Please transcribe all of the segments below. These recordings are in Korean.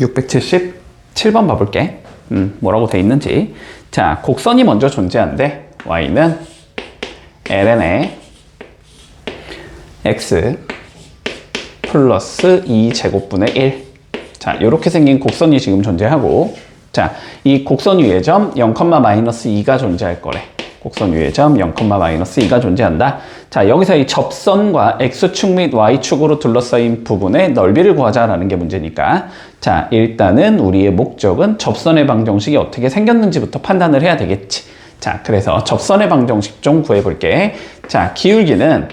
677번 봐볼게. 뭐라고 돼 있는지. 자, 곡선이 먼저 존재한대. y는 ln의 x 플러스 2제곱분의 1. 자, 이렇게 생긴 곡선이 지금 존재하고, 자, 이 곡선 위의 점 0,-2가 존재할 거래. 곡선 위의 점 0,-2가 존재한다. 자, 여기서 이 접선과 x축 및 y축으로 둘러싸인 부분의 넓이를 구하자라는 게 문제니까, 자, 일단은 우리의 목적은 접선의 방정식이 어떻게 생겼는지부터 판단을 해야 되겠지. 자, 그래서 접선의 방정식 좀 구해볼게. 자, 기울기는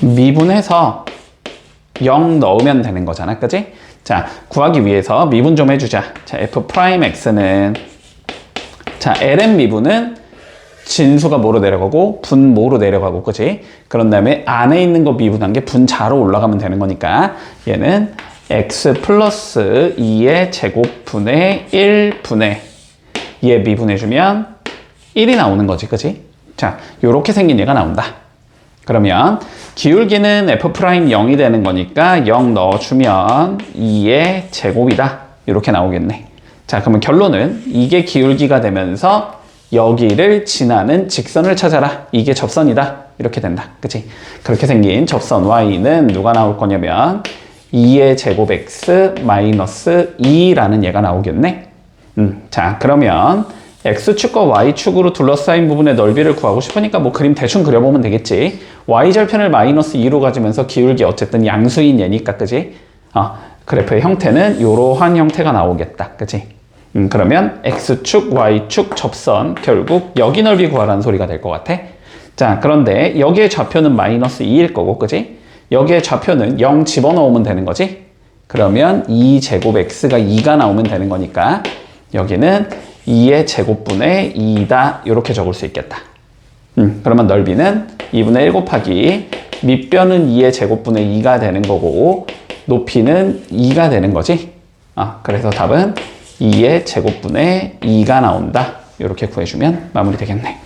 미분해서 0 넣으면 되는 거잖아, 그지? 자, 구하기 위해서 미분 좀 해주자. 자, f'x는, 자, ln 미분은 진수가 뭐로 내려가고 분모로 내려가고, 그지? 그런 다음에 안에 있는 거 미분한 게 분자로 올라가면 되는 거니까 얘는 x 플러스 2의 제곱분의 1분의 얘 미분해주면 1이 나오는 거지, 그지? 자, 요렇게 생긴 얘가 나온다. 그러면 기울기는 f'0이 되는 거니까 0 넣어주면 2의 제곱이다. 이렇게 나오겠네. 자, 그러면 결론은 이게 기울기가 되면서 여기를 지나는 직선을 찾아라. 이게 접선이다. 이렇게 된다. 그치? 그렇게 생긴 접선 y는 누가 나올 거냐면 2의 제곱 x 마이너스 2라는 얘가 나오겠네. 자, 그러면 x축과 y축으로 둘러싸인 부분의 넓이를 구하고 싶으니까 뭐 그림 대충 그려보면 되겠지. y절편을 마이너스 2로 가지면서 기울기 어쨌든 양수인 얘니까, 그지? 그래프의 형태는 이러한 형태가 나오겠다, 그지? 그러면 x축, y축, 접선, 결국 여기 넓이 구하라는 소리가 될 것 같아. 자, 그런데 여기에 좌표는 마이너스 2일 거고, 그지? 여기에 좌표는 0 집어넣으면 되는 거지? 그러면 2제곱 x가 2가 나오면 되는 거니까 여기는 2의 제곱분의 2다. 이렇게 적을 수 있겠다. 그러면 넓이는 2분의 1 곱하기 밑변은 2의 제곱분의 2가 되는 거고 높이는 2가 되는 거지. 그래서 답은 2의 제곱분의 2가 나온다. 이렇게 구해주면 마무리 되겠네.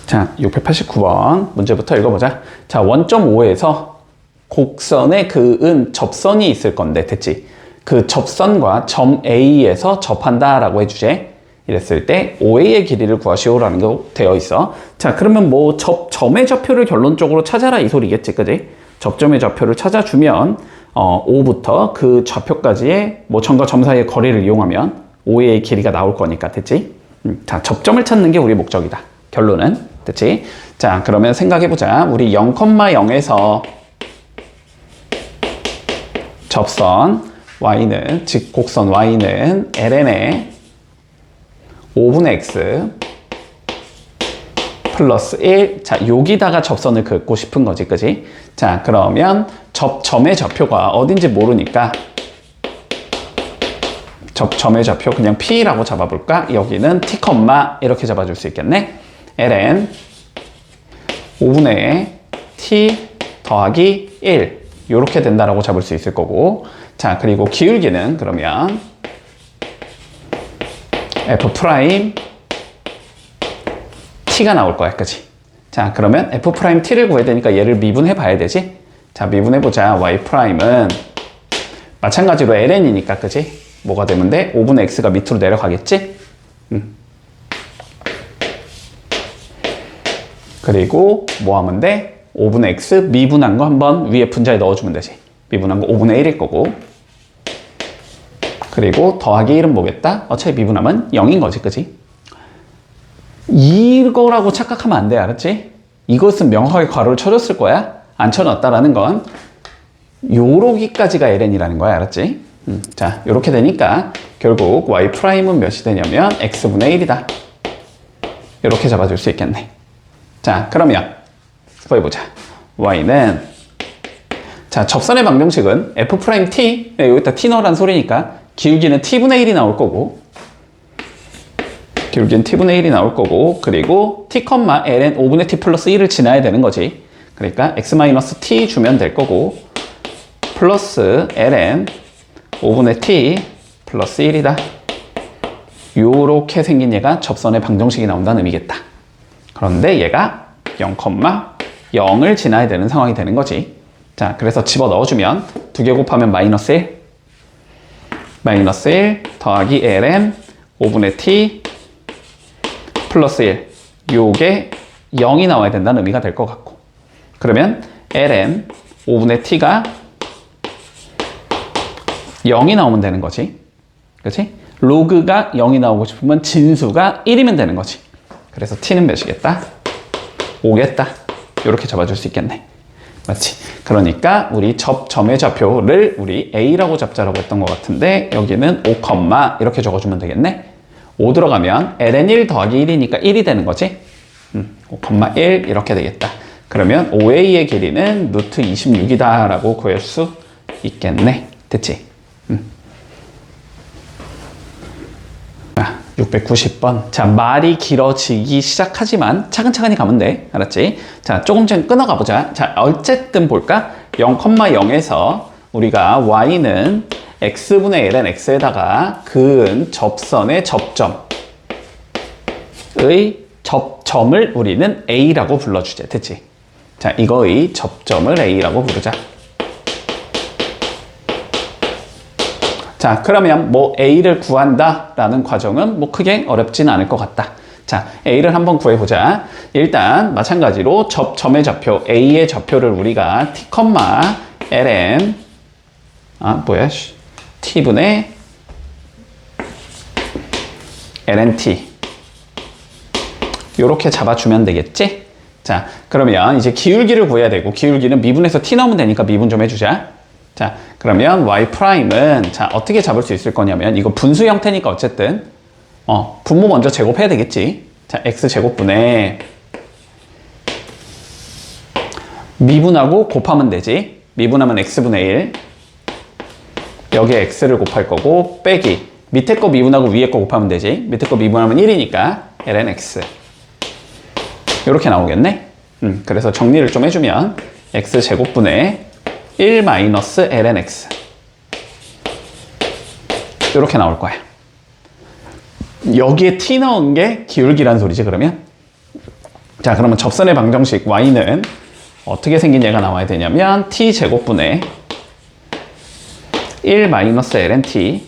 자, 689번 문제부터 읽어보자. 자, 원점 O에서 곡선에 그은 접선이 있을 건데, 됐지? 그 접선과 점 A에서 접한다 라고 해주제. 이랬을 때 OA의 길이를 구하시오라는 거 되어 있어. 자, 그러면 뭐 점의 좌표를 결론적으로 찾아라 이 소리겠지, 그지? 접점의 좌표를 찾아주면 O부터 그 좌표까지의 뭐 점과 점 사이의 거리를 이용하면 OA의 길이가 나올 거니까, 됐지? 자, 접점을 찾는 게 우리 목적이다. 결론은, 됐지? 자, 그러면 생각해보자. 우리 0,0에서 접선 y는, 즉 곡선 y는 ln의 5분의 x 플러스 1. 자, 여기다가 접선을 긋고 싶은 거지, 그지? 자, 그러면 점의 좌표가 어딘지 모르니까 점의 좌표 그냥 P라고 잡아볼까? 여기는 T, 이렇게 잡아줄 수 있겠네. ln 5분의 T 더하기 1. 이렇게 된다라고 잡을 수 있을 거고. 자, 그리고 기울기는 그러면 f' t가 나올 거야, 그치? 자, 그러면 f' t를 구해야 되니까 얘를 미분해 봐야 되지? 자, 미분해 보자. y'은 마찬가지로 ln이니까, 그치? 뭐가 되면 돼? 5분의 x가 밑으로 내려가겠지? 그리고 뭐 하면 돼? 5분의 x 미분한 거 한번 위에 분자에 넣어주면 되지. 미분한 거 5분의 1일 거고. 그리고 더하기 1은 뭐겠다? 어차피 미분하면 0인 거지, 그지? 이거라고 착각하면 안 돼, 알았지? 이것은 명확하게 괄호를 쳐줬을 거야. 안 쳐놨다라는 건 요러기까지가 ln이라는 거야, 알았지? 자, 요렇게 되니까 결국 y'은 몇이 되냐면 x분의 1이다. 요렇게 잡아줄 수 있겠네. 자, 그러면 구해보자. y는, 자, 접선의 방정식은 f'(t), 여기다 t 넣으란 소리니까 기울기는 t분의 1이 나올 거고, 기울기는 t분의 1이 나올 거고, 그리고 t, ln 5분의 t 플러스 1을 지나야 되는 거지. 그러니까 x-t 주면 될 거고, 플러스 ln 5분의 t 플러스 1이다. 요렇게 생긴 얘가 접선의 방정식이 나온다는 의미겠다. 그런데 얘가 0,0을 지나야 되는 상황이 되는 거지. 자, 그래서 집어 넣어주면 2개 곱하면 마이너스 1. 마이너스 1 더하기 ln 5분의 t 플러스 1. 요게 0이 나와야 된다는 의미가 될 것 같고. 그러면 ln 5분의 t가 0이 나오면 되는 거지. 그치? 로그가 0이 나오고 싶으면 진수가 1이면 되는 거지. 그래서 t는 몇이겠다? 5겠다. 이렇게 잡아줄 수 있겠네. 맞지? 그러니까 우리 점의 좌표를 우리 a라고 잡자라고 했던 것 같은데 여기는 5, 이렇게 적어주면 되겠네. 5 들어가면 ln 1 더하기 1이니까 1이 되는 거지. 5,1 이렇게 되겠다. 그러면 OA의 길이는 루트 26이다 라고 구할 수 있겠네. 됐지? 690번. 자, 말이 길어지기 시작하지만 차근차근히 가면 돼. 알았지? 자, 조금 좀 끊어가 보자. 자, 어쨌든 볼까? 0,0에서 우리가 y는 x분의 ln x에다가 그은 접선의 접점을 우리는 a라고 불러주자. 됐지? 자, 이거의 접점을 a라고 부르자. 자, 그러면 뭐 a를 구한다 라는 과정은 뭐 크게 어렵진 않을 것 같다. 자, a를 한번 구해보자. 일단 마찬가지로 점의 좌표 a의 좌표를 우리가 t, ln t분의 lnt 요렇게 잡아주면 되겠지? 자, 그러면 이제 기울기를 구해야 되고, 기울기는 미분에서 t 나오면 되니까 미분 좀 해주자. 자, 그러면 y''은 자, 어떻게 잡을 수 있을 거냐면 이거 분수 형태니까 어쨌든 분모 먼저 제곱해야 되겠지. 자, x제곱분의 미분하고 곱하면 되지. 미분하면 x분의 1 여기에 x를 곱할 거고 빼기 밑에 거 미분하고 위에 거 곱하면 되지. 밑에 거 미분하면 1이니까 ln x 이렇게 나오겠네. 그래서 정리를 좀 해주면 x제곱분의 1 마이너스 ln x 이렇게 나올 거야. 여기에 t 넣은 게 기울기란 소리지 그러면? 자, 그러면 접선의 방정식 y는 어떻게 생긴 얘가 나와야 되냐면 t 제곱분의 1 마이너스 ln t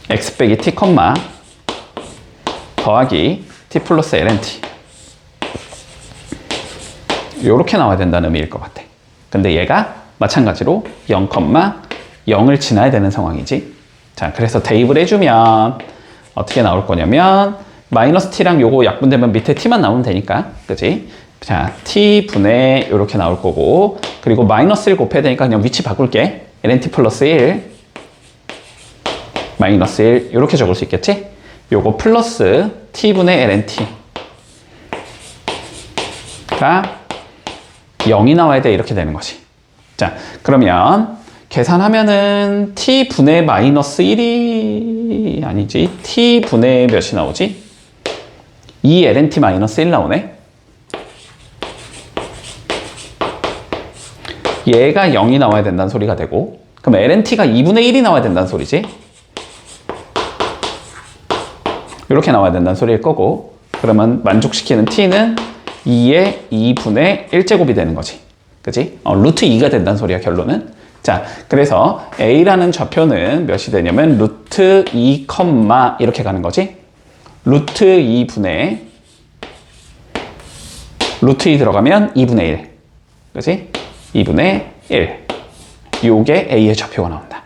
x 빼기 t, 더하기 t 플러스 ln t 이렇게 나와야 된다는 의미일 것 같아. 근데 얘가 마찬가지로 0,0을 지나야 되는 상황이지. 자, 그래서 대입을 해주면 어떻게 나올 거냐면 마이너스 t랑 요거 약분되면 밑에 t만 나오면 되니까, 그지? 자, t분의 이렇게 나올 거고, 그리고 마이너스 1 곱해야 되니까 그냥 위치 바꿀게. ln t 플러스 1 마이너스 1 이렇게 적을 수 있겠지? 요거 플러스 t분의 ln t가 0이 나와야 돼. 이렇게 되는 거지. 자, 그러면 계산하면은 t분의 마이너스 1이 아니지. t분의 몇이 나오지? 2 ln t 마이너스 1 나오네. 얘가 0이 나와야 된다는 소리가 되고, 그럼 ln t가 2분의 1이 나와야 된다는 소리지. 이렇게 나와야 된다는 소리일 거고, 그러면 만족시키는 t는 2의 2분의 1제곱이 되는 거지. 그치? 루트 2가 된다는 소리야, 결론은. 자, 그래서 a라는 좌표는 몇이 되냐면 루트 2, 이렇게 가는 거지. 루트 2분의 루트 2 들어가면 2분의 1. 그치? 2분의 1. 요게 a의 좌표가 나온다.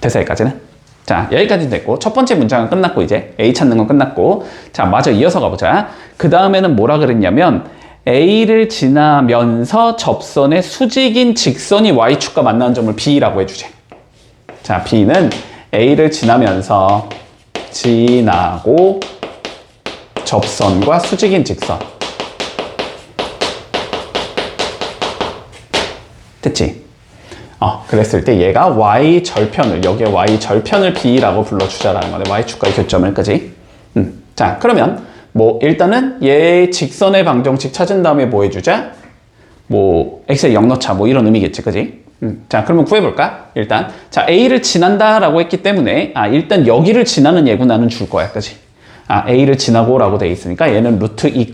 됐어, 여기까지는? 자, 여기까지 됐고, 첫 번째 문장은 끝났고, 이제 a 찾는 건 끝났고, 자, 마저 이어서 가보자. 그 다음에는 뭐라 그랬냐면 a를 지나면서 접선의 수직인 직선이 y축과 만나는 점을 b라고 해주지. 자, b는 a를 지나면서 지나고 접선과 수직인 직선. 됐지? 그랬을 때 얘가 y절편을, 여기에 y절편을 b라고 불러주자라는 거네. y축과의 교점을, 그지? 자, 그러면 뭐 일단은 얘 직선의 방정식 찾은 다음에 뭐 해주자? 뭐 x에 0 넣자, 뭐 이런 의미겠지, 그지? 자, 그러면 구해볼까? 일단 자, a를 지난다라고 했기 때문에 일단 여기를 지나는 예구나는 줄 거야, 그지? a를 지나고 라고 돼 있으니까 얘는 루트 2,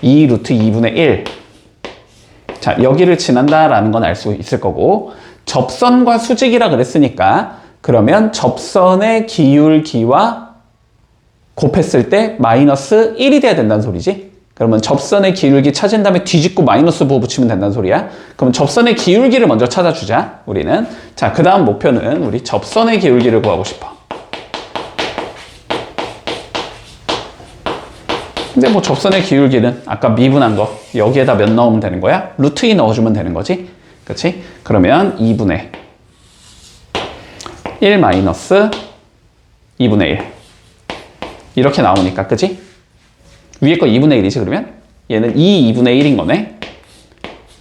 2 루트 2분의 1 자, 여기를 지난다라는 건 알 수 있을 거고, 접선과 수직이라 그랬으니까, 그러면 접선의 기울기와 곱했을 때 마이너스 1이 돼야 된다는 소리지. 그러면 접선의 기울기 찾은 다음에 뒤집고 마이너스 부호 붙이면 된다는 소리야. 그럼 접선의 기울기를 먼저 찾아주자, 우리는. 자, 그 다음 목표는 우리 접선의 기울기를 구하고 싶어. 근데 뭐 접선의 기울기는 아까 미분한 거 여기에다 몇 넣으면 되는 거야? 루트 2 넣어주면 되는 거지. 그치? 그러면 2분의 1 마이너스 2분의 1 이렇게 나오니까, 그치? 위에 거 2분의 1이지. 그러면 얘는 2분의 1인 거네.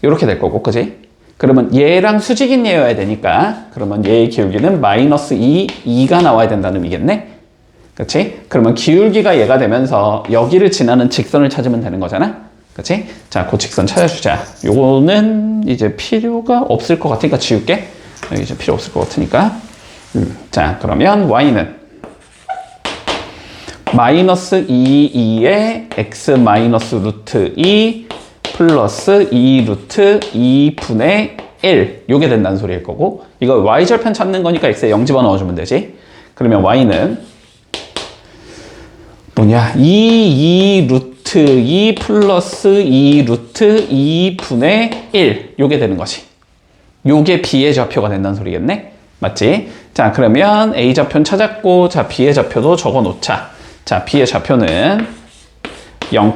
이렇게 될 거고, 그치? 그러면 얘랑 수직인 얘여야 되니까, 그러면 얘의 기울기는 마이너스 2가 나와야 된다는 의미겠네. 그치? 그러면 기울기가 얘가 되면서 여기를 지나는 직선을 찾으면 되는 거잖아. 그치? 자, 그 직선 찾아주자. 요거는 이제 필요가 없을 것 같으니까 지울게. 여기 이제 필요 없을 것 같으니까. 자, 그러면 y는 마이너스 2에 x 마이너스 루트 2 플러스 2 루트 2분의 1 요게 된다는 소리일 거고, 이거 y절편 찾는 거니까 x에 0 집어넣어주면 되지. 그러면 y는 뭐냐, 2 루트 2 플러스 2 루트 2분의 1 요게 되는 거지. 요게 b의 좌표가 된다는 소리겠네. 맞지? 자, 그러면 a 좌표는 찾았고, 자, b의 좌표도 적어 놓자. 자, b의 좌표는 0,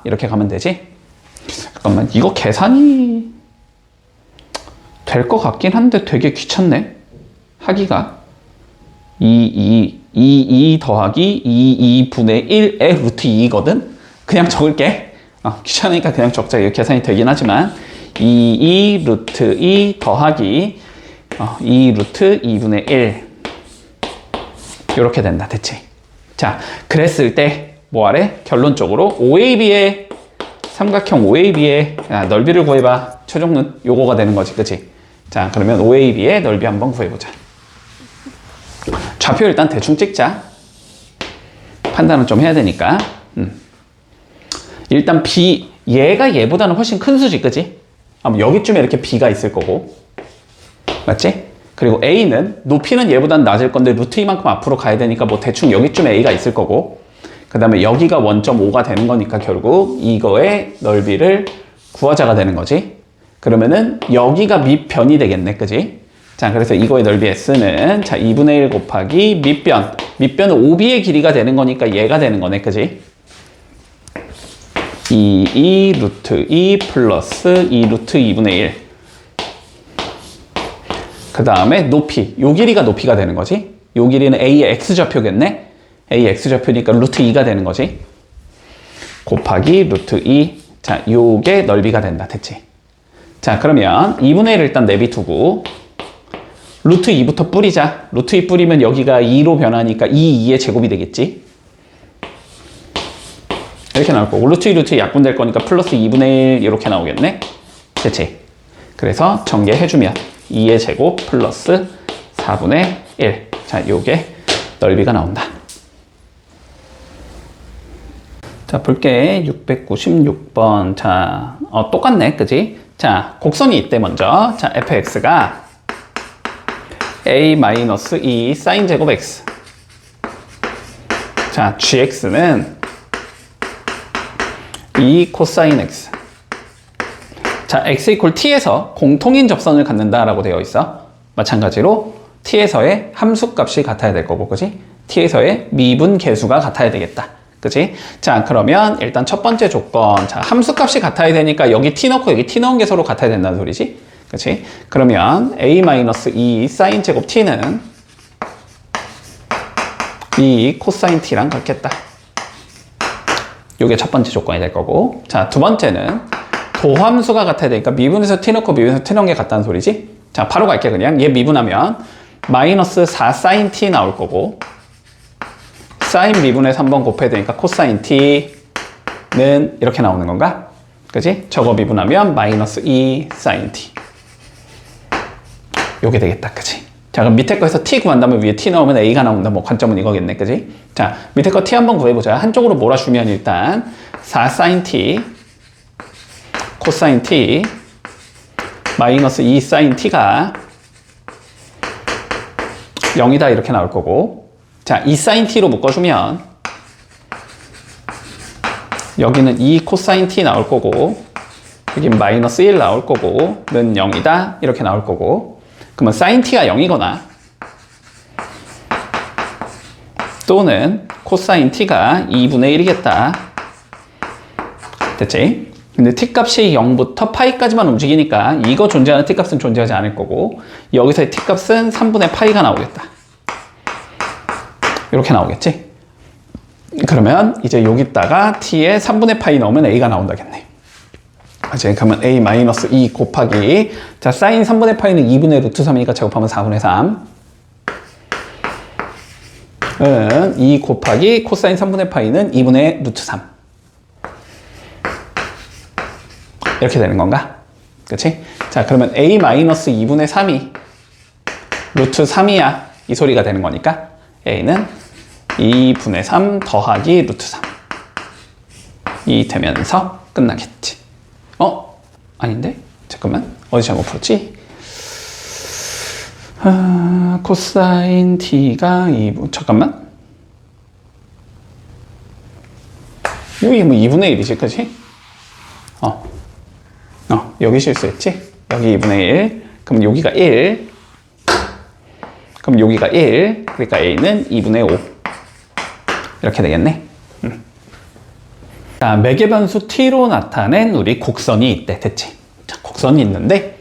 이렇게 가면 되지. 잠깐만, 이거 계산이 될 것 같긴 한데 되게 귀찮네, 하기가. 2 더하기 2분의 1의 루트 2거든? 그냥 적을게. 귀찮으니까 그냥 적자. 이거 계산이 되긴 하지만 2 루트 2 더하기 2 루트 2분의 1 이렇게 된다. 됐지? 자, 그랬을 때 뭐하래? 결론적으로 OAB의 삼각형 OAB의 넓이를 구해봐. 최종은 요거가 되는 거지. 그치? 자, 그러면 OAB의 넓이 한번 구해보자. 좌표 일단 대충 찍자. 판단을 좀 해야 되니까. 일단 B, 얘가 얘보다는 훨씬 큰 수지, 그치? 여기쯤에 이렇게 B가 있을 거고. 맞지? 그리고 A는 높이는 얘보다는 낮을 건데 루트 2만큼 앞으로 가야 되니까 뭐 대충 여기쯤에 A가 있을 거고, 그 다음에 여기가 1.5가 되는 거니까 결국 이거의 넓이를 구하자가 되는 거지. 그러면은 여기가 밑변이 되겠네, 그지? 자, 그래서 이거의 넓이 S는 자 2분의 1 곱하기 밑변은 OB의 길이가 되는 거니까 얘가 되는 거네, 그지? 2 루트 2 플러스 2 루트 2분의 1. 그 다음에 높이, 요 길이가 높이가 되는 거지. 요 길이는 A의 X좌표겠네. A의 X좌표니까 루트 2가 되는 거지. 곱하기 루트 2. 자, 요게 넓이가 된다. 됐지? 자, 그러면 2분의 1을 일단 내비두고 루트 2부터 뿌리자. 루트 2 뿌리면 여기가 2로 변하니까 2의 제곱이 되겠지. 이렇게 나올 거고, 루트 2 약분될 거니까 플러스 2분의 1 이렇게 나오겠네. 됐지? 그래서 전개해주면 2의 제곱 플러스 4분의 1. 자, 요게 넓이가 나온다. 자, 볼게. 696번. 자, 똑같네. 그지? 자, 곡선이 있대, 먼저. 자, fx가 a-2 사인 제곱 x. 자, gx는 2 코사인 x. 자, x 이퀄 t에서 공통인 접선을 갖는다라고 되어 있어. 마찬가지로 t에서의 함수값이 같아야 될 거고, 그지? t에서의 미분 계수가 같아야 되겠다. 그지? 자, 그러면 일단 첫 번째 조건. 자, 함수값이 같아야 되니까 여기 t 넣고 여기 t 넣은 게 서로 같아야 된다는 소리지. 그치? 그러면 a-2 사인 제곱 t는 2 코사인 t랑 같겠다. 요게 첫 번째 조건이 될 거고. 자, 두 번째는 도함수가 같아야 되니까 미분에서 t 넣고 미분에서 t 넣은 게 같다는 소리지. 자, 바로 갈게. 그냥 얘 미분하면 마이너스 4 사인 t 나올 거고, 사인 미분에서 한번 곱해야 되니까 코사인 t는 이렇게 나오는 건가? 그지? 저거 미분하면 마이너스 2 사인 t. 요게 되겠다. 그지? 자, 그럼 밑에 거에서 t 구한다면 위에 t 넣으면 a가 나온다. 뭐 관점은 이거겠네. 그지? 자, 밑에 거 t 한번 구해보자. 한쪽으로 몰아주면 일단 4 sin t 코사인 t 마이너스 2 사인 t가 0이다 이렇게 나올 거고, 자, 2 사인 t로 묶어주면 여기는 2 코사인 t 나올 거고, 여기 마이너스 1 나올 거고, 는 0이다 이렇게 나올 거고, 그러면 사인 t가 0이거나 또는 코사인 t가 2분의 1이겠다. 됐지? 근데 t 값이 0부터 파이까지만 움직이니까 이거 존재하는 t 값은 존재하지 않을 거고, 여기서의 t 값은 3분의 파이가 나오겠다. 이렇게 나오겠지? 그러면 이제 여기다가 t에 3분의 파이 넣으면 a가 나온다겠네. 이제 그러면 a 마이너스 2 곱하기, 자, 사인 3분의 파이는 2분의 루트 3이니까 제곱하면 4분의 3 2 곱하기 코사인 3분의 파이는 2분의 루트 3 이렇게 되는 건가? 그치? 자, 그러면 a 마이너스 2분의 3이 루트 3이야 이 소리가 되는 거니까 a는 2분의 3 더하기 루트 3 이 되면서 끝나겠지. 아닌데? 잠깐만, 어디 잘못 풀었지? 코사인 t가 2분, 잠깐만, 여기 뭐 2분의 1이지, 그치? 여기 실수했지? 여기 2분의 1, 그럼 여기가 1, 그럼 여기가 1, 그러니까 a는 2분의 5 이렇게 되겠네. 자, 매개변수 t로 나타낸 우리 곡선이 있대. 됐지? 자, 곡선이 있는데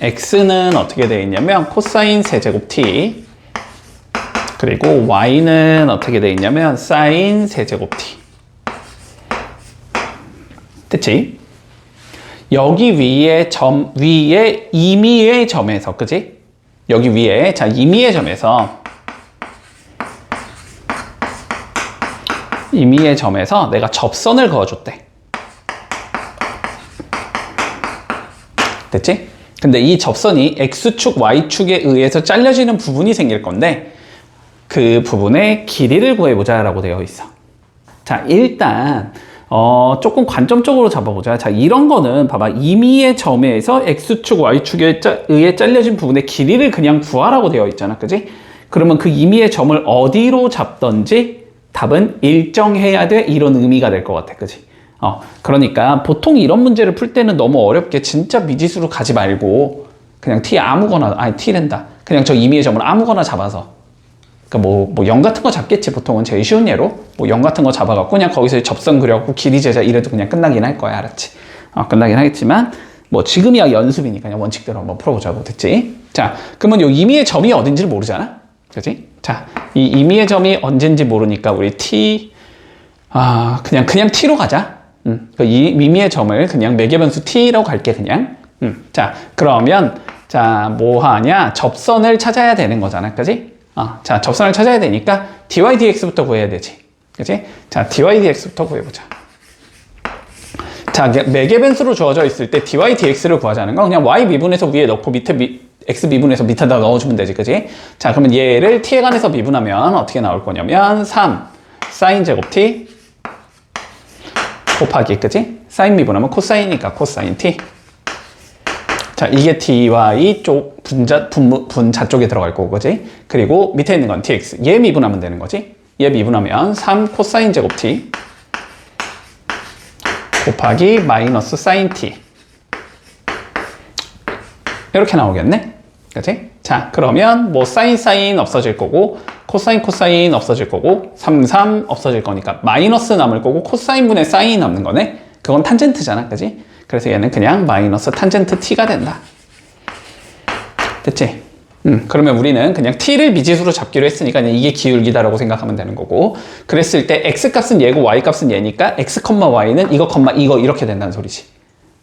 x는 어떻게 되어 있냐면 코사인 세제곱 t, 그리고 y는 어떻게 되어 있냐면 사인 세제곱 t. 됐지? 여기 위에 위에 임의의 점에서, 그지? 여기 위에, 자, 임의의 점에서 내가 접선을 그어줬대. 됐지? 근데 이 접선이 x축, y축에 의해서 잘려지는 부분이 생길 건데 그 부분의 길이를 구해보자 라고 되어 있어. 자, 일단 조금 관점적으로 잡아보자. 자, 이런 거는 봐봐, 임의의 점에서 x축, y축에 의해 잘려진 부분의 길이를 그냥 구하라고 되어 있잖아, 그지? 그러면 그 임의의 점을 어디로 잡던지 답은 일정해야 돼, 이런 의미가 될 것 같아, 그지? 그러니까 보통 이런 문제를 풀 때는 너무 어렵게 진짜 미지수로 가지 말고 그냥 t 아무거나, 아니 t랜다, 그냥 저 임의의 점을 아무거나 잡아서, 그러니까 뭐 0 같은 거 잡겠지, 보통은. 제일 쉬운 예로 뭐 0 같은 거 잡아갖고 그냥 거기서 접선 그려갖고 길이 재자 이래도 그냥 끝나긴 할 거야, 알았지? 끝나긴 하겠지만 뭐 지금이야 연습이니까 그냥 원칙대로 한번 풀어보자고. 됐지? 자, 그러면 이 임의의 점이 어딘지를 모르잖아, 그치? 자, 이 임의의 점이 언젠지 모르니까 우리 t, 그냥 t로 가자. 이 임의의 점을 그냥 매개변수 t라고 갈게, 그냥. 자, 그러면 자, 뭐 하냐? 접선을 찾아야 되는 거잖아, 그치? 자, 접선을 찾아야 되니까 dy dx부터 구해야 되지, 그치? 자, dy dx부터 구해보자. 자, 매개변수로 주어져 있을 때 dy dx를 구하자는 건 그냥 y 미분해서 위에 넣고 밑에 x 미분해서 밑에다 넣어주면 되지, 그치? 자, 그러면 얘를 t에 관해서 미분하면 어떻게 나올 거냐면 3 사인 제곱 t 곱하기, 그치? 사인 미분하면 코사인이니까 코사인 t. 자, 이게 dy 쪽 분자 쪽에 들어갈 거고, 그지? 그리고 밑에 있는 건 tx. 얘 미분하면 되는 거지? 얘 미분하면 3 코사인 제곱 t 곱하기 마이너스 사인 t. 이렇게 나오겠네? 그치? 자, 그러면 뭐 사인 없어질 거고, 코사인 없어질 거고, 3 없어질 거니까 마이너스 남을 거고, 코사인분의 사인이 남는 거네? 그건 탄젠트잖아, 그지? 그래서 얘는 그냥 마이너스 탄젠트 t가 된다. 됐지? 그러면 우리는 그냥 t를 미지수로 잡기로 했으니까 이게 기울기다라고 생각하면 되는 거고, 그랬을 때 x값은 얘고 y값은 얘니까 x, y는 이거, 이거 이렇게 된다는 소리지.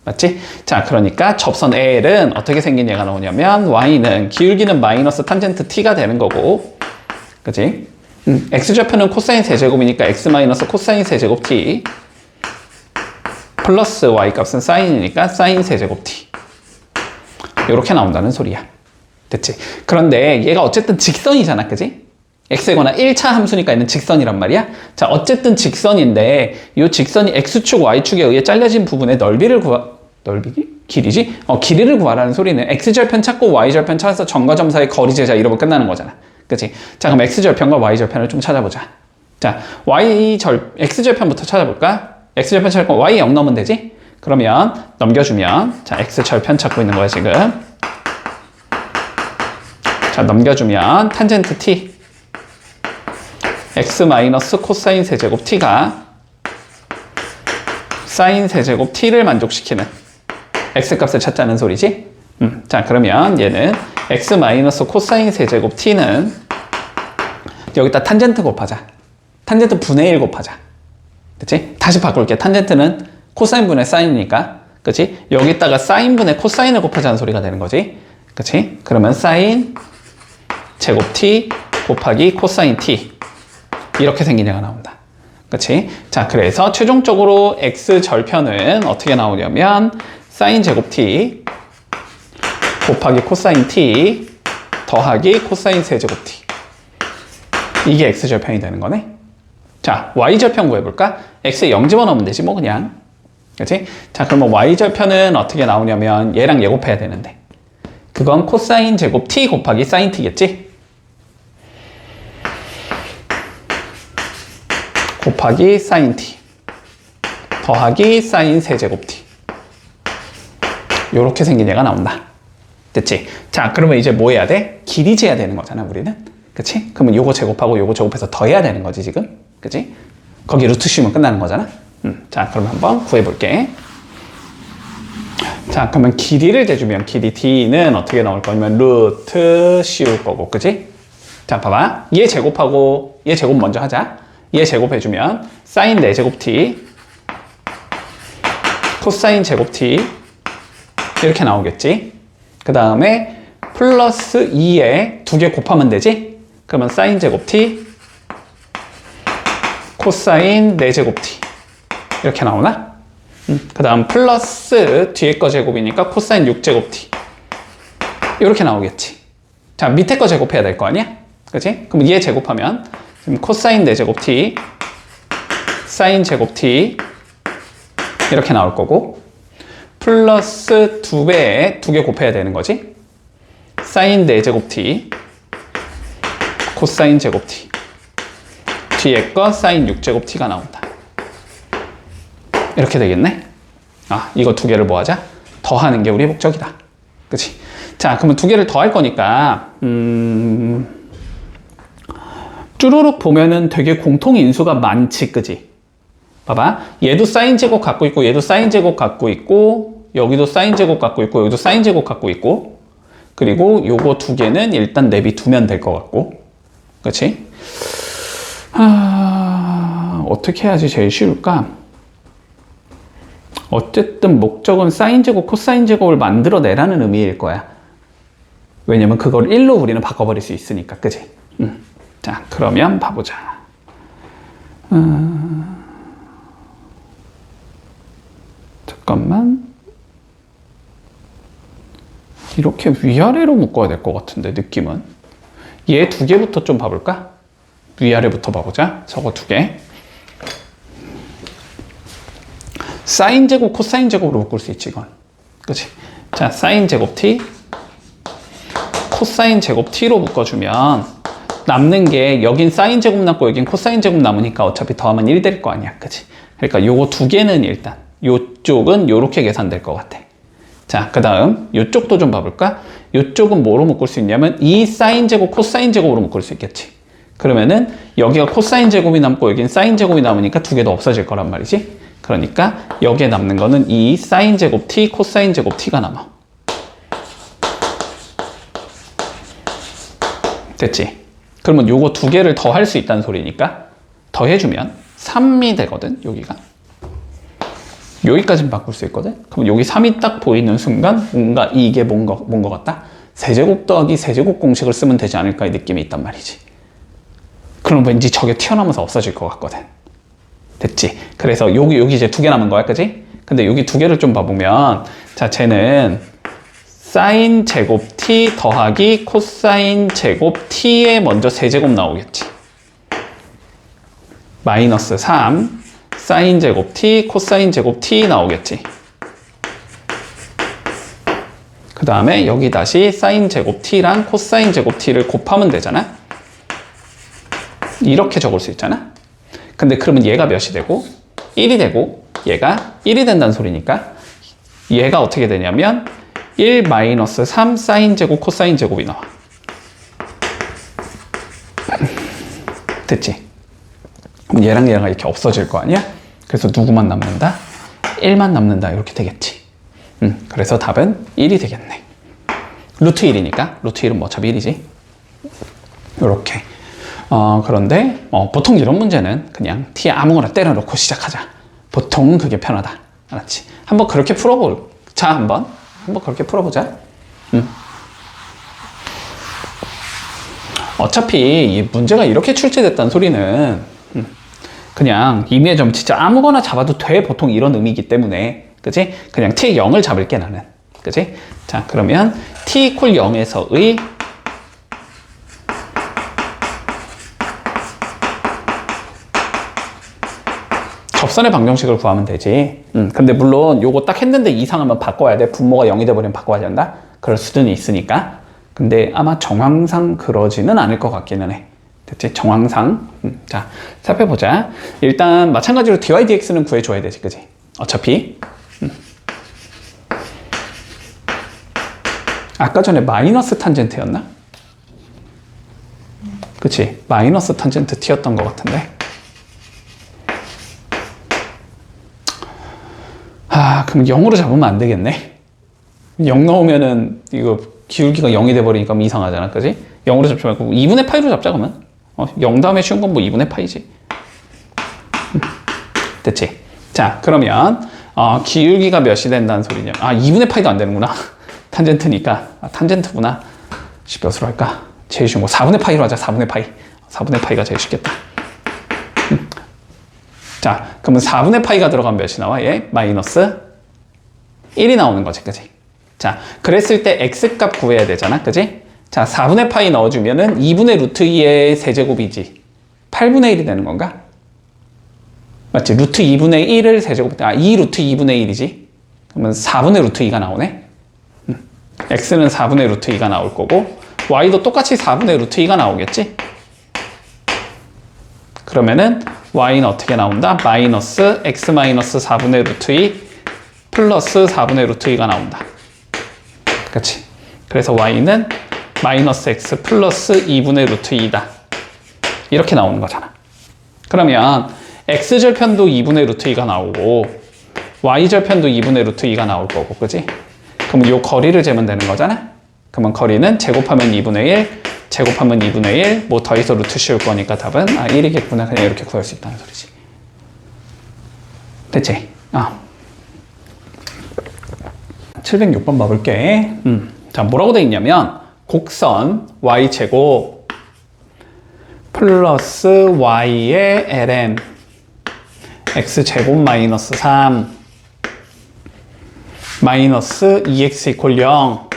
맞지? 자, 그러니까 접선 L은 어떻게 생긴 얘가 나오냐면 y는 기울기는 마이너스 탄젠트 t가 되는 거고, 그치? x좌표는 코사인 세제곱이니까 x 마이너스 코사인 세제곱 t 플러스 y값은 사인이니까 사인 세제곱 t. 이렇게 나온다는 소리야. 됐지? 그런데 얘가 어쨌든 직선이잖아, 그지? x에 관한 1차 함수니까 얘는 직선이란 말이야. 자, 어쨌든 직선인데 이 직선이 x축, y축에 의해 잘려진 부분의 넓이를 넓이기? 길이지? 길이를 구하라는 소리는 x절편 찾고 y절편 찾아서 점과 점 사이 거리 재자 이러면 끝나는 거잖아. 그치? 자, 그럼 x절편과 y절편을 좀 찾아보자. 자, x절편부터 찾아볼까? x절편 찾고 y 0 넣으면 되지? 그러면 넘겨주면, 자, x절편 찾고 있는 거야, 지금. 자, 넘겨주면 탄젠트 t x 마이너스 코사인 세제곱 t가 사인 세제곱 t를 만족시키는 x값을 찾자는 소리지? 자, 그러면 얘는 x 마이너스 코사인 세제곱 t는 여기다 탄젠트 곱하자. 탄젠트 분의 1 곱하자. 그치? 다시 바꿀게. 탄젠트는 코사인 분의 사인이니까. 그치? 여기다가 사인 분의 코사인을 곱하자는 소리가 되는 거지. 그치? 그러면 사인 제곱 t 곱하기 코사인 t. 이렇게 생긴 얘가 나온다. 그치? 자, 그래서 최종적으로 x 절편은 어떻게 나오냐면 사인 제곱 t 곱하기 코사인 t 더하기 코사인 세제곱 t. 이게 x절편이 되는 거네. 자, y절편 구해볼까? x에 0 집어넣으면 되지 뭐 그냥. 그치? 자, 그러면 y절편은 어떻게 나오냐면 얘랑 얘 곱해야 되는데 그건 코사인 제곱 t 곱하기 사인 t겠지? 곱하기 사인 t 더하기 사인 세제곱 t. 요렇게 생긴 얘가 나온다. 됐지? 자, 그러면 이제 뭐 해야 돼? 길이 재야 되는 거잖아, 우리는. 그치? 그러면 요거 제곱하고 요거 제곱해서 더해야 되는 거지, 지금. 그치? 거기 루트 씌우면 끝나는 거잖아. 자, 그럼 한번 구해볼게. 자, 그러면 길이를 재주면 길이 d는 어떻게 나올 거냐면 루트 씌울 거고, 그치? 자, 봐봐. 얘 제곱하고 얘 제곱 먼저 하자. 얘 제곱해주면 사인 4제곱 t 코사인 제곱 t 이렇게 나오겠지. 그 다음에 플러스 2에 2개 곱하면 되지. 그러면 사인 제곱 t 코사인 4제곱 t 이렇게 나오나? 그 다음 플러스 뒤에 거 제곱이니까 코사인 6제곱 t 이렇게 나오겠지. 자, 밑에 거 제곱해야 될 거 아니야? 그치? 그럼 얘 제곱하면 코사인 4제곱 t 사인 제곱 t 이렇게 나올 거고 플러스 2배에 2개 곱해야 되는 거지. 사인 4제곱 t 코사인 제곱 t 뒤에 거 사인 6제곱 t가 나온다. 이렇게 되겠네. 아, 이거 2개를 뭐 하자? 더하는 게 우리의 목적이다. 그치? 자, 그러면 2개를 더할 거니까 쭈루룩 보면은 되게 공통인수가 많지, 그지? 봐봐. 얘도 사인 제곱 갖고 있고, 얘도 사인 제곱 갖고 있고, 여기도 사인 제곱 갖고 있고, 여기도 사인 제곱 갖고 있고, 그리고 요거 2개는 일단 내비두면 될 것 같고, 그치? 어떻게 해야지 제일 쉬울까? 어쨌든 목적은 사인 제곱, 코사인 제곱을 만들어내라는 의미일 거야. 왜냐면 그걸 1로 우리는 바꿔버릴 수 있으니까, 그치? 자, 그러면 봐보자. 잠깐만. 이렇게 위아래로 묶어야 될 것 같은데, 느낌은. 얘 2개부터 좀 봐볼까? 위아래부터 봐보자. 저거 2개. 사인 제곱, 코사인 제곱으로 묶을 수 있지, 이건. 그치? 자, 사인 제곱 t, 코사인 제곱 t로 묶어주면 남는 게 여긴 사인 제곱 남고 여긴 코사인 제곱 남으니까 어차피 더하면 1 될 거 아니야. 그치? 그러니까 요거 2개는 일단 요쪽은 요렇게 계산될 것 같아. 자, 그 다음 요쪽도 좀 봐볼까? 요쪽은 뭐로 묶을 수 있냐면 이 사인 제곱, 코사인 제곱으로 묶을 수 있겠지. 그러면은 여기가 코사인 제곱이 남고 여긴 사인 제곱이 남으니까 2개 더 없어질 거란 말이지. 그러니까 여기에 남는 거는 이 사인 제곱 t, 코사인 제곱 t가 남아. 됐지? 그러면 요거 2개를 더 할 수 있다는 소리니까 더해주면 3이 되거든, 여기가. 여기까지는 바꿀 수 있거든? 그럼 여기 3이 딱 보이는 순간 뭔가 이게 뭔 거 같다? 세제곱 더하기 세제곱 공식을 쓰면 되지 않을까의 느낌이 있단 말이지. 그럼 왠지 저게 튀어나오면서 없어질 것 같거든. 됐지? 그래서 여기 이제 2개 남은 거야, 그지? 근데 여기 2개를 좀 봐보면 자, 쟤는 사인 제곱 t 더하기 코사인 제곱 t에 먼저 세제곱 나오겠지. 마이너스 3 사인 제곱 t 코사인 제곱 t 나오겠지. 그 다음에 여기 다시 사인 제곱 t랑 코사인 제곱 t를 곱하면 되잖아. 이렇게 적을 수 있잖아. 근데 그러면 얘가 몇이 되고 1이 되고 얘가 1이 된다는 소리니까 얘가 어떻게 되냐면 1 마이너스 3 사인 제곱 코사인 제곱이 나와. 됐지? 그럼 얘랑 이렇게 없어질 거 아니야? 그래서 누구만 남는다? 1만 남는다. 이렇게 되겠지. 그래서 답은 1이 되겠네. 루트 1이니까 루트 1은 뭐 어차피 1이지. 이렇게. 그런데 보통 이런 문제는 그냥 t에 아무거나 때려놓고 시작하자. 보통은 그게 편하다. 알았지? 한번 그렇게 풀어보자. 한번 그렇게 풀어보자. 어차피 이 문제가 이렇게 출제됐다는 소리는 그냥 임의의 점 진짜 아무거나 잡아도 돼. 보통 이런 의미이기 때문에. 그치? 그냥 t 0을 잡을게 나는. 그치? 자, 그러면 t 이퀄 0에서의 접선의 방정식을 구하면 되지. 근데 물론 요거 딱 했는데 이상하면 바꿔야 돼. 분모가 0이 돼버리면 바꿔야 된다. 그럴 수는 있으니까. 근데 아마 정황상 그러지는 않을 것 같기는 해. 됐지? 정황상. 자, 살펴보자. 일단 마찬가지로 dy dx는 구해줘야 되지. 그지? 어차피. 아까 전에 마이너스 탄젠트였나? 그치? 마이너스 탄젠트 t였던 것 같은데. 그럼 0으로 잡으면 안 되겠네. 0 넣으면은 이거 기울기가 0이 돼버리니까 이상하잖아. 그지? 0으로 잡지 말고 2분의 파이로 잡자 그러면. 0 다음에 쉬운 건 뭐 2분의 파이지. 됐지? 자, 그러면 기울기가 몇이 된다는 소리냐. 2분의 파이도 안 되는구나. 탄젠트니까. 탄젠트구나. 몇으로 할까? 제일 쉬운 거 4분의 파이로 하자. 4분의 파이. 4분의 파이가 제일 쉽겠다. 자, 그러면 4분의 파이가 들어가면 몇이 나와? 얘? 마이너스 1이 나오는 거지. 그지? 자, 그랬을 때 x값 구해야 되잖아. 그지? 자, 4분의 파이 넣어주면은 2분의 루트 2의 세제곱이지. 8분의 1이 되는 건가? 맞지? 루트 2분의 1을 세제곱, 2 루트 2분의 1이지. 그러면 4분의 루트 2가 나오네. x는 4분의 루트 2가 나올 거고, y도 똑같이 4분의 루트 2가 나오겠지? 그러면은 y는 어떻게 나온다? 마이너스 x 마이너스 4분의 루트 2 플러스 4분의 루트 2가 나온다. 그치? 그래서 y는 마이너스 x 플러스 2분의 루트 2다. 이렇게 나오는 거잖아. 그러면 x절편도 2분의 루트 2가 나오고 y절편도 2분의 루트 2가 나올 거고, 그치? 그러면 요 거리를 재면 되는 거잖아? 그러면 거리는 제곱하면 2분의 1, 제곱하면 2분의 1, 뭐 더해서 루트 씌울 거니까 답은 1이겠구나. 그냥 이렇게 구할 수 있다는 소리지. 됐지? 706번 봐볼게. 자, 뭐라고 돼 있냐면 곡선 y제곱 플러스 y의 ln x제곱 마이너스 3 마이너스 2x 이퀄 0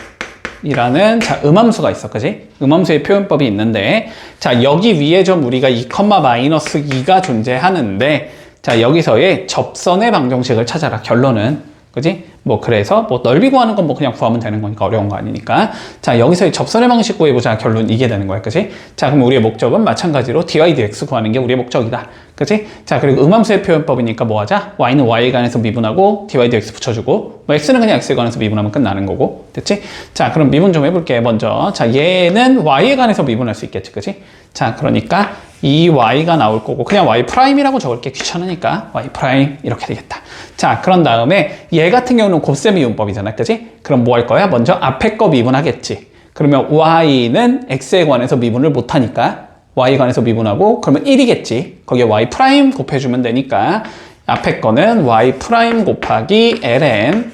이라는 자 음함수가 있어. 그지? 음함수의 표현법이 있는데 자 여기 위에 좀 우리가 2, 마이너스 2가 존재하는데 자 여기서의 접선의 방정식을 찾아라. 결론은 그지? 뭐 그래서 뭐 넓이 구하는 건 뭐 그냥 구하면 되는 거니까 어려운 거 아니니까. 자 여기서의 접선의 방식 구해보자. 결론 이게 되는 거야. 그지? 자 그럼 우리의 목적은 마찬가지로 dy dx 구하는 게 우리의 목적이다. 그지? 자 그리고 음함수의 표현법이니까 뭐 하자? y는 y에 관해서 미분하고 dy dx 붙여주고 뭐 x는 그냥 x에 관해서 미분하면 끝나는 거고. 됐지? 자 그럼 미분 좀 해볼게. 먼저 자 얘는 y에 관해서 미분할 수 있겠지. 그지? 자 그러니까 이 y가 나올 거고 그냥 y 프라임이라고 적을게. 귀찮으니까 y 프라임 이렇게 되겠다. 자 그런 다음에 얘 같은 경우는 곱셈 미분법이잖아. 그지? 그럼 뭐 할 거야? 먼저 앞에 거 미분하겠지. 그러면 y는 x에 관해서 미분을 못하니까 y에 관해서 미분하고 그러면 1이겠지. 거기에 y 프라임 곱해주면 되니까 앞에 거는 y 프라임 곱하기 ln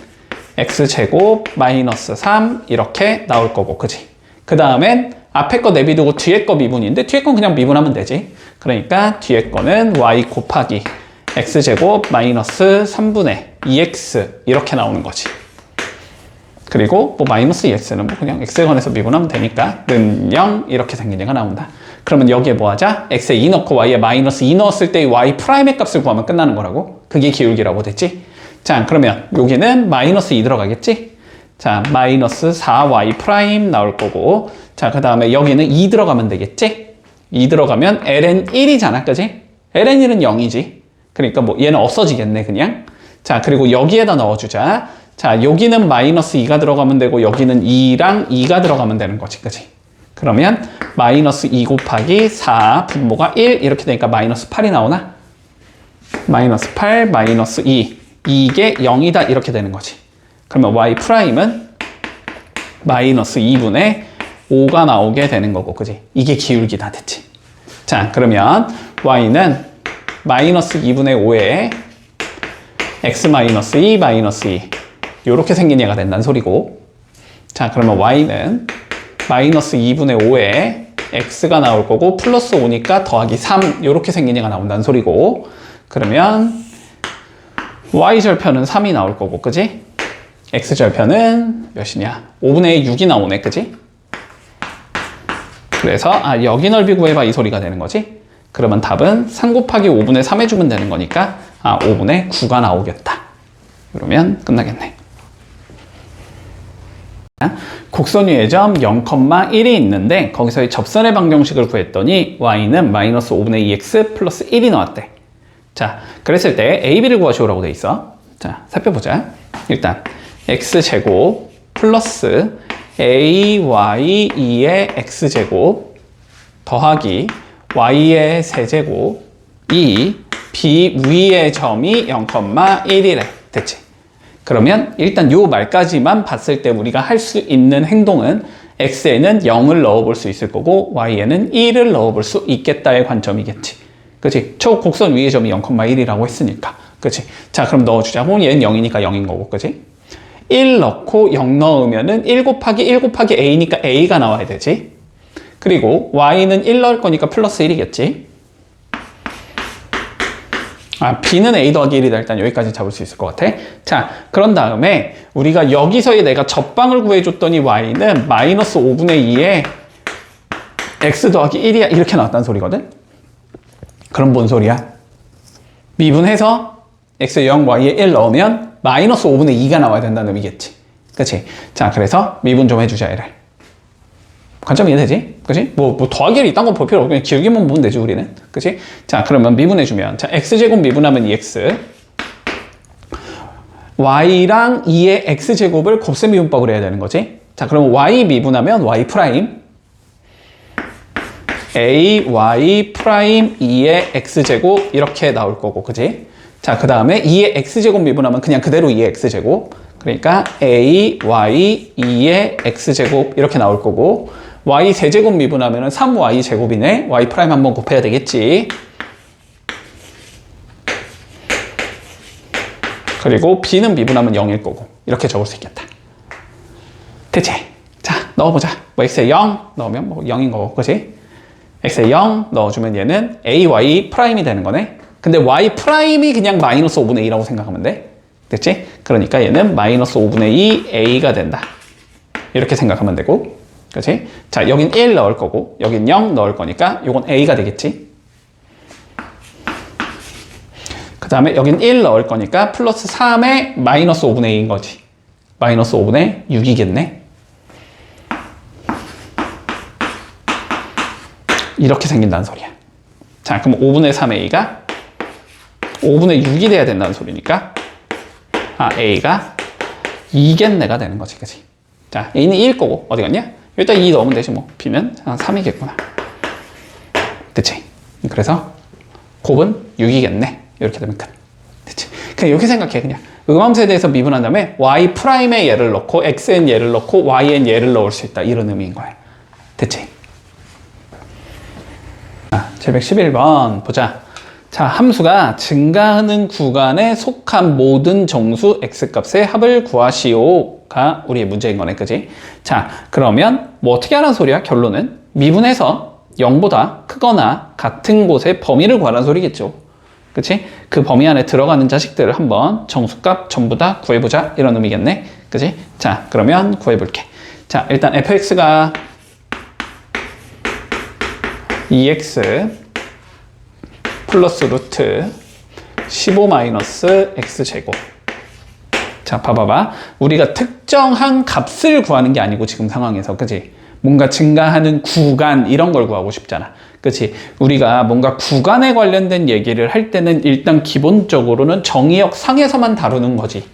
x제곱 마이너스 3 이렇게 나올 거고. 그지? 그 다음엔 앞에 거 내비두고 뒤에 거 미분인데 뒤에 건 그냥 미분하면 되지. 그러니까 뒤에 거는 y 곱하기 x제곱 마이너스 3분의 2x 이렇게 나오는 거지. 그리고 뭐 마이너스 2x는 뭐 그냥 x에 관해서 미분하면 되니까 는 0 이렇게 생긴 얘가 나온다. 그러면 여기에 뭐 하자? x에 2 넣고 y에 마이너스 2 넣었을 때 y 프라임의 값을 구하면 끝나는 거라고. 그게 기울기라고 됐지? 자 그러면 여기는 마이너스 2 들어가겠지? 자, 마이너스 4y 프라임 나올 거고, 자, 그 다음에 여기는 2 들어가면 되겠지? 2 들어가면 ln 1이잖아, 그지? ln 1은 0이지. 그러니까 뭐 얘는 없어지겠네, 그냥. 자, 그리고 여기에다 넣어주자. 자, 여기는 마이너스 2가 들어가면 되고, 여기는 2랑 2가 들어가면 되는 거지, 그지? 그러면 마이너스 2 곱하기 4 분모가 1 이렇게 되니까 마이너스 8이 나오나? 마이너스 8, 마이너스 2. 이게 0이다 이렇게 되는 거지. 그러면 y 프라임은 마이너스 2분의 5가 나오게 되는 거고, 그지? 이게 기울기다 됐지. 자, 그러면 y는 마이너스 2분의 5에 x 마이너스 2 마이너스 2 요렇게 생긴 얘가 된다는 소리고, 자, 그러면 y는 마이너스 2분의 5에 x가 나올 거고 플러스 5니까 더하기 3 요렇게 생긴 얘가 나온다는 소리고, 그러면 y절편은 3이 나올 거고, 그지? x절편은 몇이냐? 5분의 6이 나오네, 그지? 그래서 여기 넓이 구해봐 이 소리가 되는 거지? 그러면 답은 3 곱하기 5분의 3 해주면 되는 거니까 5분의 9가 나오겠다. 그러면 끝나겠네. 곡선 위의 점 0,1이 있는데 거기서의 접선의 방정식을 구했더니 y는 마이너스 5분의 2x 플러스 1이 나왔대. 자, 그랬을 때 a, b를 구하시오라고 돼 있어. 자, 살펴보자. 일단 x제곱 플러스 ay 2의 x제곱 더하기 y의 세제곱 이 b 위의 점이 0,1이래. 됐지? 그러면 일단 요 말까지만 봤을 때 우리가 할 수 있는 행동은 x에는 0을 넣어볼 수 있을 거고 y에는 1을 넣어볼 수 있겠다의 관점이겠지. 그치? 저 곡선 위의 점이 0,1이라고 했으니까. 그치? 자, 그럼 넣어주자. 그럼 얘는 0이니까 0인 거고, 그치? 1 넣고 0 넣으면은 1 곱하기 1 곱하기 a니까 a가 나와야 되지. 그리고 y는 1 넣을 거니까 플러스 1이겠지. b는 a 더하기 1이다. 일단 여기까지 잡을 수 있을 것 같아. 자, 그런 다음에 우리가 여기서의 내가 접방을 구해줬더니 y는 마이너스 5분의 2에 x 더하기 1이야. 이렇게 나왔다는 소리거든. 그럼 뭔 소리야? 미분해서 x에 0, y에 1 넣으면 마이너스 5분의 2가 나와야 된다는 의미겠지. 그치? 자, 그래서 미분 좀 해주자, 얘를. 관점 이해되지? 그치? 뭐 더하기를 이딴 거 볼 필요 없고 그냥 기울기만 보면 되지, 우리는. 그치? 자, 그러면 미분해주면. 자, x제곱 미분하면 2x. y랑 2의 x제곱을 곱셈 미분법을 해야 되는 거지. 자, 그러면 y 미분하면 y 프라임. a, y 프라임 2의 x제곱 이렇게 나올 거고, 그치? 자, 그 다음에 2의 x제곱 미분하면 그냥 그대로 2의 x제곱. 그러니까 a, y, 2의 x제곱 이렇게 나올 거고, y 세제곱 미분하면 3y 제곱이네. y 프라임 한번 곱해야 되겠지. 그리고 b는 미분하면 0일 거고 이렇게 적을 수 있겠다. 됐지? 자, 넣어보자. 뭐 x에 0 넣으면 뭐 0인 거고, 그치? x에 0 넣어주면 얘는 a, y 프라임이 되는 거네. 근데 y 프라임이 그냥 마이너스 5분의 2라고 생각하면 돼. 됐지? 그러니까 얘는 마이너스 5분의 2 a가 된다. 이렇게 생각하면 되고, 그치? 자, 여긴 1 넣을 거고 여긴 0 넣을 거니까 요건 a가 되겠지. 그 다음에 여긴 1 넣을 거니까 플러스 3에 마이너스 5분의 2인 거지. 마이너스 5분의 6이겠네. 이렇게 생긴다는 소리야. 자, 그럼 5분의 3a가 5분의 6이 돼야 된다는 소리니까 a가 2겠네가 되는 거지, 그치? 자, a는 2일 거고 어디 갔냐? 일단 2 넣으면 되지 뭐. b는 3이겠구나. 됐지? 그래서 곱은 6이겠네. 이렇게 되면 끝. 됐지? 그냥 이렇게 생각해. 그냥 음함세대에서 미분한 다음에 y 프라임에 얘를 넣고 x엔 얘를 넣고 y엔 얘를 넣을 수 있다. 이런 의미인 거야. 됐지? 711번 보자. 자, 함수가 증가하는 구간에 속한 모든 정수 x값의 합을 구하시오가 우리의 문제인 거네, 그지? 자, 그러면 뭐 어떻게 하라는 소리야? 결론은 미분해서 0보다 크거나 같은 곳의 범위를 구하라는 소리겠죠. 그치? 그 범위 안에 들어가는 자식들을 한번 정수값 전부 다 구해보자. 이런 의미겠네. 그치? 자, 그러면 구해볼게. 자, 일단 fx가 2x 플러스 루트 15 마이너스 x제곱 자, 봐봐봐. 우리가 특정한 값을 구하는 게 아니고 지금 상황에서, 그치? 뭔가 증가하는 구간 이런 걸 구하고 싶잖아. 그치? 우리가 뭔가 구간에 관련된 얘기를 할 때는 일단 기본적으로는 정의역 상에서만 다루는 거지.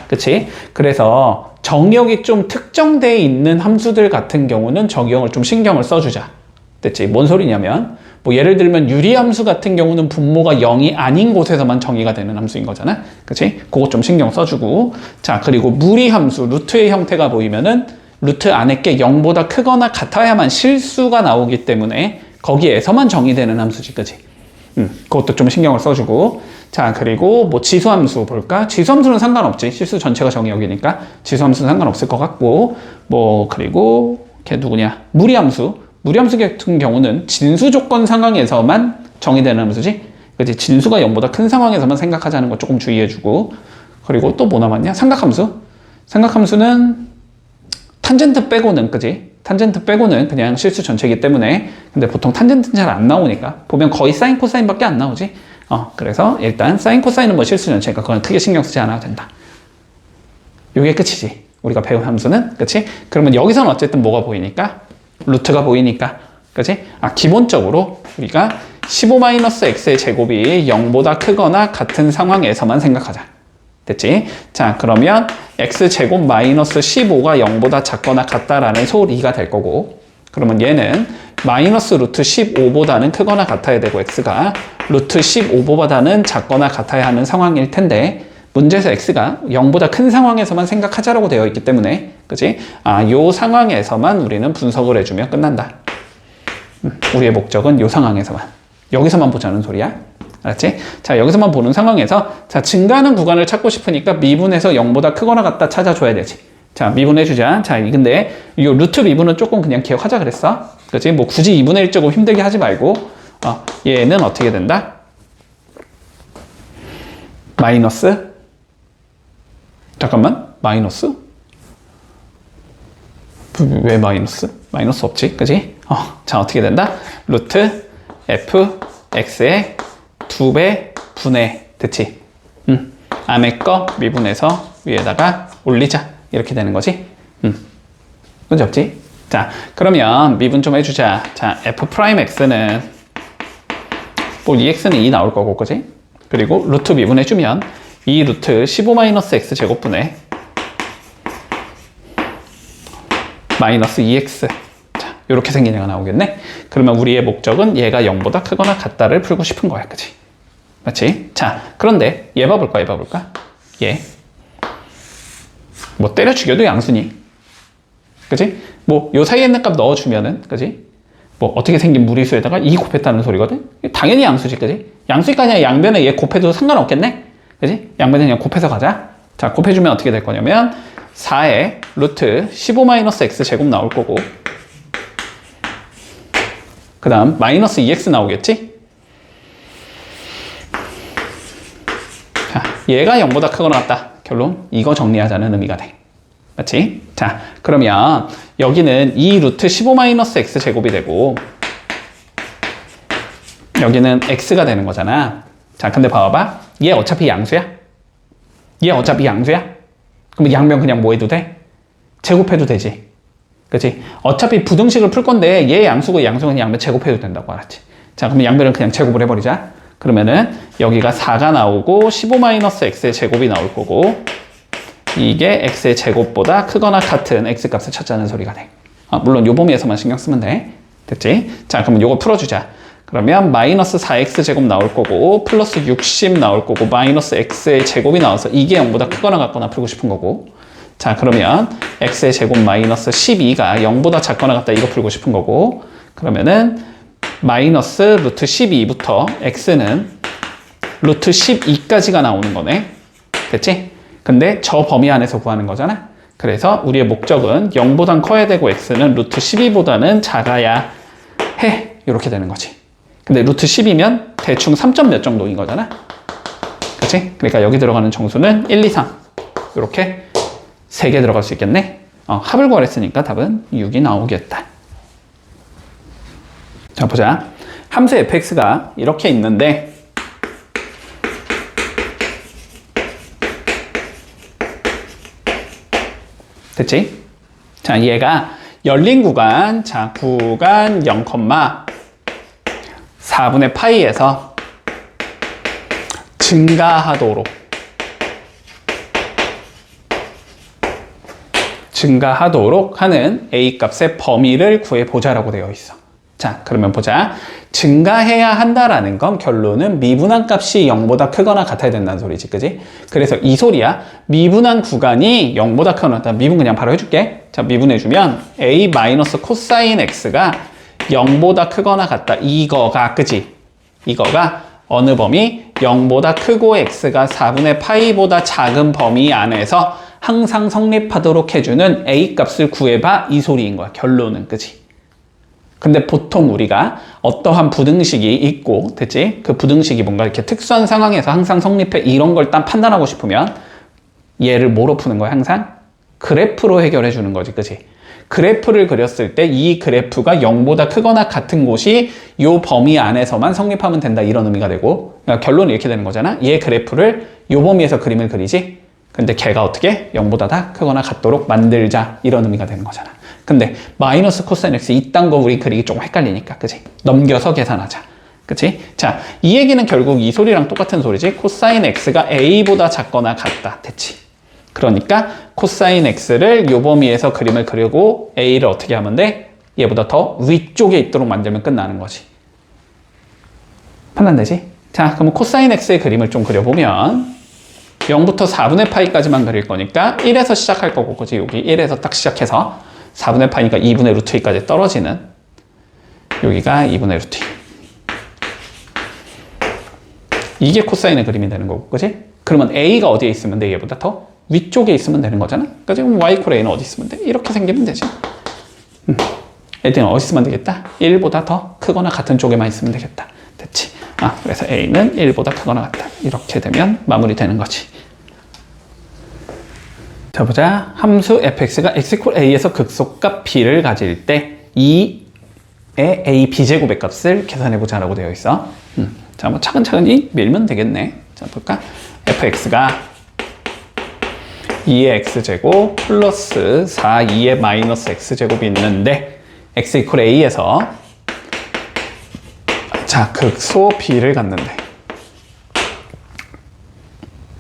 그치? 그래서 정의역이 좀 특정되어 있는 함수들 같은 경우는 정의역을 좀 신경을 써주자. 됐지? 뭔 소리냐면 뭐 예를 들면 유리함수 같은 경우는 분모가 0이 아닌 곳에서만 정의가 되는 함수인 거잖아. 그치? 그거 좀 신경 써주고. 자, 그리고 무리함수, 루트의 형태가 보이면은 루트 안에 게 0보다 크거나 같아야만 실수가 나오기 때문에 거기에서만 정의되는 함수지, 그치? 그것도 좀 신경을 써주고. 자, 그리고 뭐 지수함수 볼까? 지수함수는 상관없지. 실수 전체가 정의역이니까 지수함수는 상관없을 것 같고. 뭐 그리고 걔 누구냐? 무리함수. 무리함수 같은 경우는 진수 조건 상황에서만 정의되는 함수지. 그치? 진수가 0보다 큰 상황에서만 생각하자는 거 조금 주의해주고. 그리고 또 뭐 남았냐? 삼각함수. 삼각함수는 탄젠트 빼고는, 그지? 탄젠트 빼고는 그냥 실수 전체이기 때문에. 근데 보통 탄젠트는 잘 안 나오니까 보면 거의 사인 코사인밖에 안 나오지. 그래서 일단 사인 코사인은 뭐 실수 전체니까 그건 크게 신경 쓰지 않아도 된다. 요게 끝이지. 우리가 배운 함수는. 그치? 그러면 여기서는 어쨌든 뭐가 보이니까? 루트가 보이니까. 그치? 기본적으로 우리가 15-x의 제곱이 0보다 크거나 같은 상황에서만 생각하자. 됐지? 자, 그러면 x제곱 마이너스 15가 0보다 작거나 같다라는 소리가 될 거고, 그러면 얘는 마이너스 루트 15보다는 크거나 같아야 되고 x가 루트 15보다는 작거나 같아야 하는 상황일 텐데, 문제에서 x가 0보다 큰 상황에서만 생각하자라고 되어 있기 때문에, 그치? 요 상황에서만 우리는 분석을 해주면 끝난다. 우리의 목적은 요 상황에서만. 여기서만 보자는 소리야. 알았지? 자, 여기서만 보는 상황에서, 자, 증가하는 구간을 찾고 싶으니까 미분에서 0보다 크거나 같다 찾아줘야 되지. 자, 미분해주자. 자, 근데 이 루트 미분은 조금 그냥 기억하자 그랬어. 그치? 뭐 굳이 2분의 1제곱 힘들게 하지 말고, 얘는 어떻게 된다? 마이너스? 잠깐만, 마이너스? 왜 마이너스? 마이너스 없지, 그치? 자, 어떻게 된다? 루트 f x의 2배 분의, 됐지? 안에 거 미분해서 위에다가 올리자. 이렇게 되는 거지? 문제 없지? 자, 그러면 미분 좀 해주자. 자, f'x는 뭐 2x는 2 나올 거고, 그지? 그리고 루트 미분해주면 이 루트 15-x 제곱분의 마이너스 2x. 자, 이렇게 생긴 애가 나오겠네? 그러면 우리의 목적은 얘가 0보다 크거나 같다를 풀고 싶은 거야, 그치? 맞지? 자, 그런데 얘 봐볼까, 얘 봐볼까? 얘. 뭐 때려 죽여도 양수니. 그치? 뭐 요 사이에 있는 값 넣어주면은, 그치? 뭐 어떻게 생긴 무리수에다가 2 곱했다는 소리거든? 당연히 양수지, 그치? 양수니까 그냥 양변에 얘 곱해도 상관없겠네? 그치? 양변에 그냥 곱해서 가자. 자, 곱해주면 어떻게 될 거냐면 4의 루트 15-x 제곱 나올 거고, 그 다음 마이너스 2x 나오겠지? 자, 얘가 0보다 크거나 같다. 결론, 이거 정리하자는 의미가 돼. 맞지? 자, 그러면 여기는 이 루트 15-x 제곱이 되고, 여기는 x가 되는 거잖아. 자, 근데 봐봐. 얘 어차피 양수야? 얘 어차피 양수야? 그럼 양변 그냥 뭐 해도 돼? 제곱해도 되지. 그치? 어차피 부등식을 풀 건데 얘 양수고 양수는 양변 제곱해도 된다고 알았지? 자, 그럼 양변은 그냥 제곱을 해버리자. 그러면은 여기가 4가 나오고 15-x의 제곱이 나올 거고, 이게 x의 제곱보다 크거나 같은 x값을 찾자는 소리가 돼. 물론 요 범위에서만 신경 쓰면 돼. 됐지? 자, 그러면 요거 풀어주자. 그러면 마이너스 4x 제곱 나올 거고, 플러스 60 나올 거고, 마이너스 x의 제곱이 나와서 이게 0보다 크거나 같거나 풀고 싶은 거고. 자, 그러면 x의 제곱 마이너스 12가 0보다 작거나 같다, 이거 풀고 싶은 거고. 그러면은 마이너스 루트 12부터 x는 루트 12까지가 나오는 거네. 됐지? 근데 저 범위 안에서 구하는 거잖아. 그래서 우리의 목적은 0보단 커야 되고 x는 루트 12보다는 작아야 해. 이렇게 되는 거지. 근데 루트 10이면 대충 3점 몇 정도인 거잖아. 그치? 그러니까 여기 들어가는 정수는 1, 2, 3. 이렇게 3개 들어갈 수 있겠네. 합을 구하랬으니까 답은 6이 나오겠다. 자, 보자. 함수 fx가 이렇게 있는데, 됐지? 자, 얘가 열린 구간, 자, 구간 0,4분의 파이에서 증가하도록 하는 A 값의 범위를 구해보자라고 되어 있어. 자, 그러면 보자. 증가해야 한다라는 건 결론은 미분한 값이 0보다 크거나 같아야 된다는 소리지, 그지? 그래서 이 소리야. 미분한 구간이 0보다 크거나 같다. 미분 그냥 바로 해줄게. 자, 미분해주면 A 마이너스 코사인 X가 0보다 크거나 같다. 이거가, 그지? 이거가 어느 범위? 0보다 크고 X가 4분의 파이보다 작은 범위 안에서 항상 성립하도록 해주는 A 값을 구해봐. 이 소리인 거야. 결론은, 그지? 근데 보통 우리가 어떠한 부등식이 있고, 됐지? 그 부등식이 뭔가 이렇게 특수한 상황에서 항상 성립해 이런 걸 딱 판단하고 싶으면 얘를 뭐로 푸는 거야, 항상? 그래프로 해결해 주는 거지, 그치? 그래프를 그렸을 때 이 그래프가 0보다 크거나 같은 곳이 요 범위 안에서만 성립하면 된다, 이런 의미가 되고, 그러니까 결론이 이렇게 되는 거잖아? 얘 그래프를 요 범위에서 그림을 그리지? 근데 걔가 어떻게? 0보다 다 크거나 같도록 만들자, 이런 의미가 되는 거잖아. 근데 마이너스 코사인 x 이딴 거 우리 그리기 조금 헷갈리니까, 그치? 넘겨서 계산하자, 그치? 자, 이 얘기는 결국 이 소리랑 똑같은 소리지. 코사인 x가 a보다 작거나 같다, 됐지? 그러니까 코사인 x를 요 범위에서 그림을 그리고 a를 어떻게 하면 돼? 얘보다 더 위쪽에 있도록 만들면 끝나는 거지. 판단되지? 자, 그럼 코사인 x의 그림을 좀 그려보면 0부터 4분의 파이까지만 그릴 거니까 1에서 시작할 거고, 그치? 여기 1에서 딱 시작해서 4분의 파이니까 2분의 루트 2까지 떨어지는, 여기가 2분의 루트 2. 이게 코사인의 그림이 되는 거고, 그치? 그러면 A가 어디에 있으면 돼? 얘보다 더 위쪽에 있으면 되는 거잖아? 그치? 그럼 Y 콜 A는 어디 있으면 돼? 이렇게 생기면 되지. A는 어디 있으면 되겠다? 1보다 더 크거나 같은 쪽에만 있으면 되겠다. 됐지? 아, 그래서 A는 1보다 크거나 같다. 이렇게 되면 마무리되는 거지. 자, 보자. 함수 fx가 x 이퀄 a에서 극소값 b를 가질 때 2의 a b제곱의 값을 계산해보자 라고 되어 있어. 자, 뭐 차근차근히 밀면 되겠네. 자, 볼까? fx가 2의 x제곱 플러스 4, 2의 마이너스 x제곱이 있는데 x 이퀄 a에서 자, 극소 b를 갖는데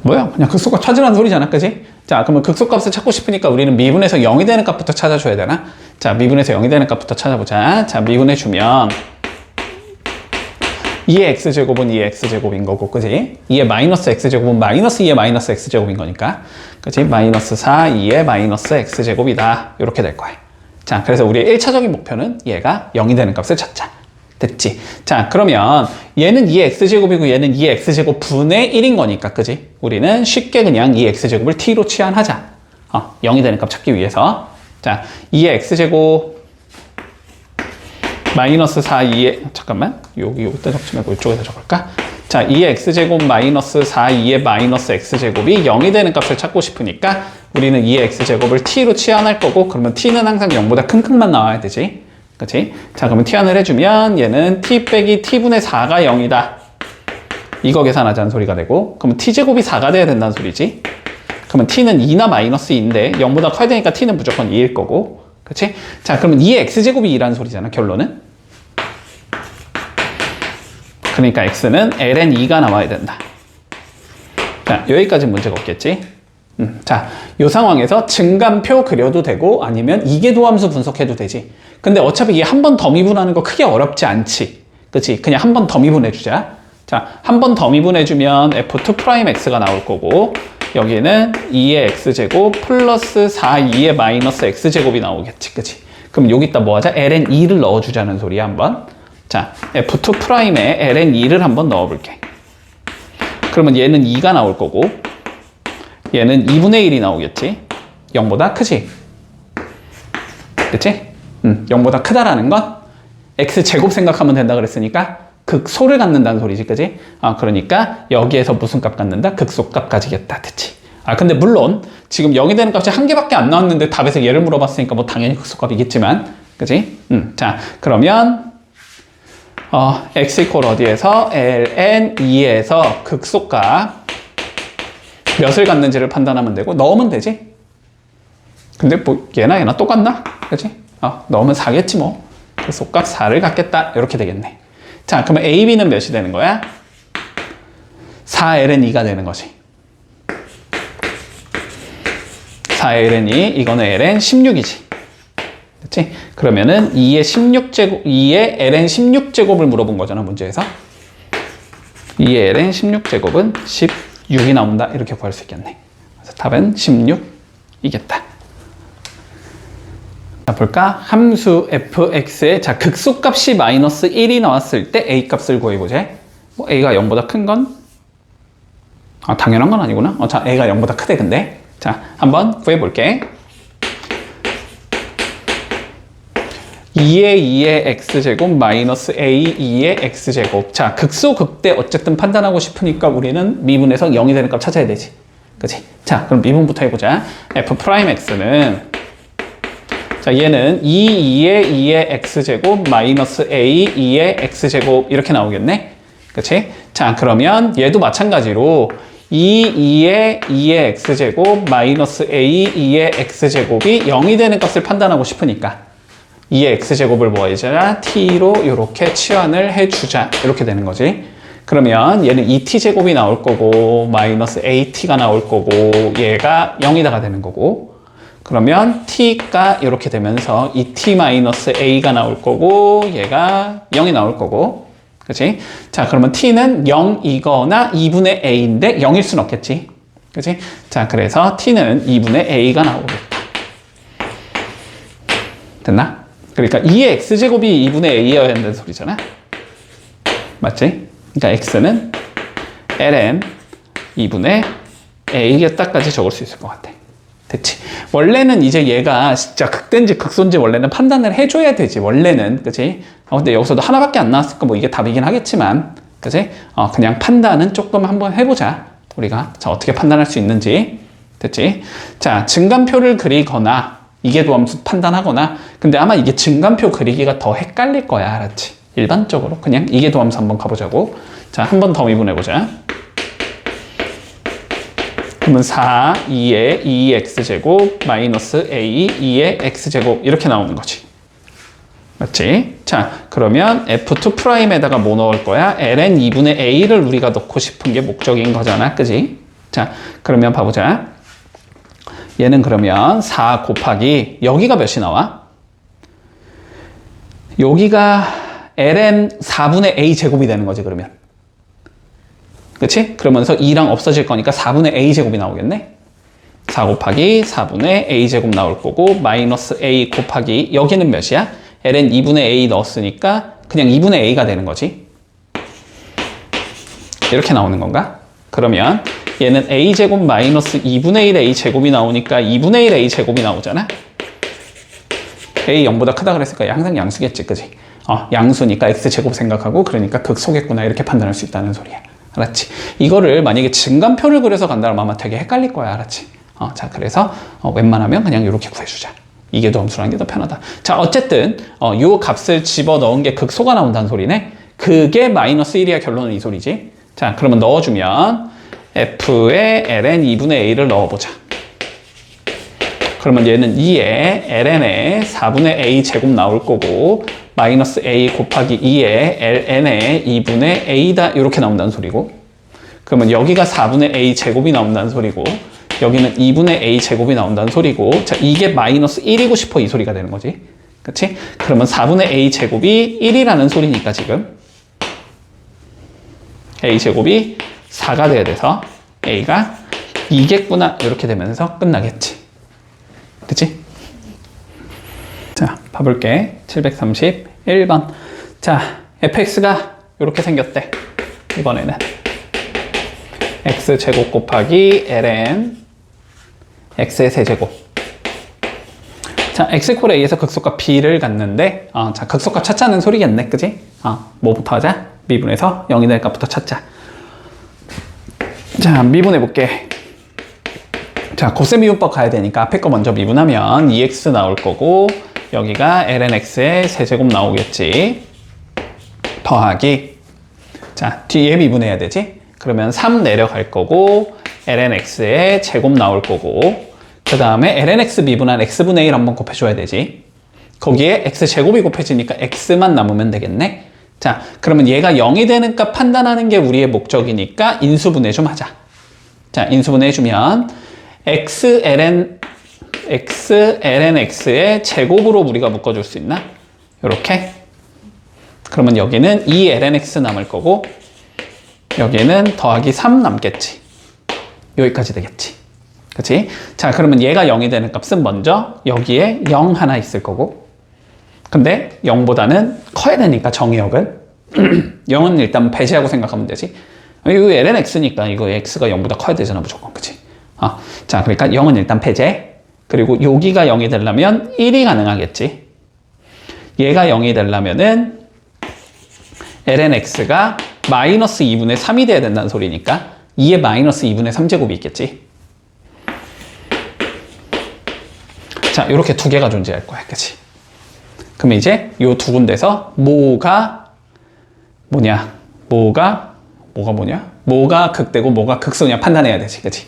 뭐야? 그냥 극소값 찾으라는 소리잖아, 그지? 자, 그러면 극소값을 찾고 싶으니까 우리는 미분에서 0이 되는 값부터 찾아줘야 되나? 자, 미분에서 0이 되는 값부터 찾아보자. 자, 미분해주면 2의 x제곱은 2의 x제곱인 거고, 그지? 2의 마이너스 x제곱은 마이너스 2의 마이너스 x제곱인 거니까, 그지? 마이너스 4, 2의 마이너스 x제곱이다. 이렇게 될 거야. 자, 그래서 우리의 1차적인 목표는 얘가 0이 되는 값을 찾자. 됐지? 자, 그러면 얘는 2의 x제곱이고 얘는 2의 x제곱 분의 1인 거니까, 그지? 우리는 쉽게 그냥 2의 x제곱을 t로 치환하자. 0이 되는 값 찾기 위해서. 자, 2의 x제곱 마이너스 4, 2의 잠깐만, 여기다 적지 말고 이쪽에다 적을까? 자, 2의 x제곱 마이너스 4, 2의 마이너스 x제곱이 0이 되는 값을 찾고 싶으니까 우리는 2의 x제곱을 t로 치환할 거고, 그러면 t는 항상 0보다 큰 크만 나와야 되지. 그치? 자, 그러면 t환을 해주면 얘는 t 빼기 t분의 4가 0이다. 이거 계산하자는 소리가 되고, 그러면 t제곱이 4가 돼야 된다는 소리지. 그러면 t는 2나 마이너스 2인데 0보다 커야 되니까 t는 무조건 2일 거고, 그치? 자, 그러면 2의 x제곱이 2라는 소리잖아, 결론은. 그러니까 x는 ln 2가 나와야 된다. 자, 여기까지 문제가 없겠지? 자, 이 상황에서 증감표 그려도 되고 아니면 이계도함수 분석해도 되지. 근데 어차피 이게 한 번 더 미분하는 거 크게 어렵지 않지. 그치? 그냥 한 번 더 미분해주자. 자, 한 번 더 미분해주면 f2'x가 나올 거고, 여기는 2의 x제곱 플러스 4, 2의 마이너스 x제곱이 나오겠지. 그치? 그럼 여기다 뭐 하자? ln 2를 넣어주자는 소리야, 한번. 자, f2'에 ln 2를 한번 넣어볼게. 그러면 얘는 2가 나올 거고, 얘는 2분의 1이 나오겠지? 0보다 크지? 그치? 0보다 크다라는 건 x제곱 생각하면 된다 그랬으니까 극소를 갖는다는 소리지, 그치? 그러니까 여기에서 무슨 값 갖는다? 극소값 가지겠다, 됐지? 근데 물론 지금 0이 되는 값이 한 개밖에 안 나왔는데 답에서 얘를 물어봤으니까 뭐 당연히 극소값이겠지만, 그치? 자, 그러면 x 이퀄 어디에서? ln 2에서 극소값 몇을 갖는지를 판단하면 되고, 넣으면 되지? 근데 뭐 얘나 똑같나? 그치? 넣으면 4겠지 뭐. 그래서 속값 4를 갖겠다. 이렇게 되겠네. 자, 그러면 A, B는 몇이 되는 거야? 4ln 2가 되는 거지. 4ln 2, 이거는 ln 16이지. 그치? 그러면은 2의 16제곱, 2의 ln 16제곱을 물어본 거잖아, 문제에서. 2의 ln 16제곱은 16이 나온다. 이렇게 구할 수 있겠네. 그래서 답은 16이겠다. 자, 볼까? 함수 fx의, 자, 극소값이 마이너스 1이 나왔을 때 a 값을 구해보자. 뭐 a가 0보다 큰 건? 당연한 건 아니구나. 자, a가 0보다 크대, 근데. 자, 한번 구해볼게. 2의 2의 x제곱 마이너스 a 2의 x제곱. 자, 극소 극대 어쨌든 판단하고 싶으니까 우리는 미분에서 0이 되는 값 찾아야 되지. 그치? 자, 그럼 미분부터 해보자. f'x는, 자, 얘는 2의 2의 x제곱 마이너스 a 2의 x제곱 이렇게 나오겠네? 그치? 자, 그러면 얘도 마찬가지로 2의 2의 x제곱 마이너스 a 2의 x제곱이 0이 되는 값을 판단하고 싶으니까 2의 x제곱을 뭐 해주자? t로 이렇게 치환을 해주자. 이렇게 되는 거지. 그러면 얘는 2t제곱이 나올 거고 마이너스 at가 나올 거고 얘가 0이다가 되는 거고, 그러면 t가 이렇게 되면서 2t-a가 나올 거고 얘가 0이 나올 거고, 그치? 자, 그러면 t는 0이거나 2분의 a인데 0일 순 없겠지. 그치? 자, 그래서 t는 2분의 a가 나오겠다. 됐나? 그러니까 2의 x제곱이 2분의 a여야 한다는 소리잖아. 맞지? 그러니까 x는 ln 2분의 a겠다까지 적을 수 있을 것 같아. 됐지? 원래는 이제 얘가 진짜 극대인지 극소인지 원래는 판단을 해줘야 되지, 원래는. 그치? 근데 여기서도 하나밖에 안 나왔으니까 뭐 이게 답이긴 하겠지만, 그치? 그냥 판단은 조금 한번 해보자, 우리가. 자, 어떻게 판단할 수 있는지. 됐지? 자, 증간표를 그리거나 이계도함수 판단하거나, 근데 아마 이게 증간표 그리기가 더 헷갈릴 거야, 알았지? 일반적으로 그냥 이계도함수 한번 가보자고. 자, 한 번 더 미분해보자. 그러면 4, 2의 2x제곱 마이너스 a 2의 x제곱 이렇게 나오는 거지. 맞지? 자, 그러면 f2'에다가 뭐 넣을 거야? ln 2분의 a를 우리가 넣고 싶은 게 목적인 거잖아, 그지? 자, 그러면 봐보자. 얘는 그러면 4 곱하기 여기가 몇이 나와? 여기가 ln 4분의 a 제곱이 되는 거지, 그러면. 그치? 그러면서 2랑 없어질 거니까 4분의 a 제곱이 나오겠네? 4 곱하기 4분의 a 제곱 나올 거고, 마이너스 a 곱하기 여기는 몇이야? ln 2분의 a 넣었으니까 그냥 2분의 a가 되는 거지. 이렇게 나오는 건가? 그러면 얘는 a 제곱 마이너스 2분의 1 a 제곱이 나오니까 2분의 1 a 제곱이 나오잖아? a 0보다 크다 그랬으니까 항상 양수겠지, 그지? 양수니까 x 제곱 생각하고, 그러니까 극소겠구나, 이렇게 판단할 수 있다는 소리야. 알았지? 이거를 만약에 증간표를 그려서 간다면 아마 되게 헷갈릴 거야, 알았지? 자, 그래서 웬만하면 그냥 이렇게 구해주자. 이계도함수라는 게 더 편하다. 자, 어쨌든 요 값을 집어넣은 게 극소가 나온다는 소리네. 그게 마이너스 1이야, 결론은 이 소리지. 자, 그러면 넣어주면 f에 ln 2분의 a를 넣어보자. 그러면 얘는 2에 ln에 4분의 a 제곱 나올 거고, 마이너스 a 곱하기 2에 ln에 2분의 a다, 이렇게 나온다는 소리고, 그러면 여기가 4분의 a 제곱이 나온다는 소리고, 여기는 2분의 a 제곱이 나온다는 소리고, 자, 이게 마이너스 1이고 싶어, 이 소리가 되는 거지. 그치? 그러면 4분의 a 제곱이 1이라는 소리니까 지금 a 제곱이 4가 돼야 돼서 a가 2겠구나, 이렇게 되면서 끝나겠지. 그치? 자, 봐볼게. 731번. 자, fx가 이렇게 생겼대. 이번에는 x제곱 곱하기 ln x의 세제곱. 자, x콜 a에서 극소값 b를 갖는데, 자, 극소값 찾자는 소리겠네, 그지? 뭐부터 하자? 미분에서 0이 될 값부터 찾자. 자, 미분해볼게. 자, 곱셈 미분법 가야 되니까 앞에 거 먼저 미분하면 2x 나올 거고, 여기가 lnx의 세제곱 나오겠지. 더하기, 자, 뒤에 미분해야 되지? 그러면 3 내려갈 거고, lnx의 제곱 나올 거고, 그 다음에 lnx 미분한 x분의 1 한번 곱해줘야 되지. 거기에 x제곱이 곱해지니까 x만 남으면 되겠네. 자, 그러면 얘가 0이 되는 값 판단하는 게 우리의 목적이니까 인수분해 좀 하자. 자, 인수분해 해주면 xlnx의 제곱으로 우리가 묶어줄 수 있나? 요렇게. 그러면 여기는 2lnx 남을 거고 여기는 더하기 3 남겠지. 여기까지 되겠지. 그치? 자, 그러면 얘가 0이 되는 값은 먼저 여기에 0 하나 있을 거고 근데 0보다는 커야 되니까 정의역은 0은 일단 배제하고 생각하면 되지. 이거 lnx니까 이거 x가 0보다 커야 되잖아 무조건. 그치? 자, 그러니까 0은 일단 배제. 그리고 여기가 0이 되려면 1이 가능하겠지. 얘가 0이 되려면은 lnx가 마이너스 2분의 3이 돼야 된다는 소리니까 2에 마이너스 2분의 3제곱이 있겠지. 자, 이렇게 두 개가 존재할 거야. 그치? 그럼 이제 요 두 군데서 뭐가 극대고 뭐가 극소냐 판단해야 되지. 그치?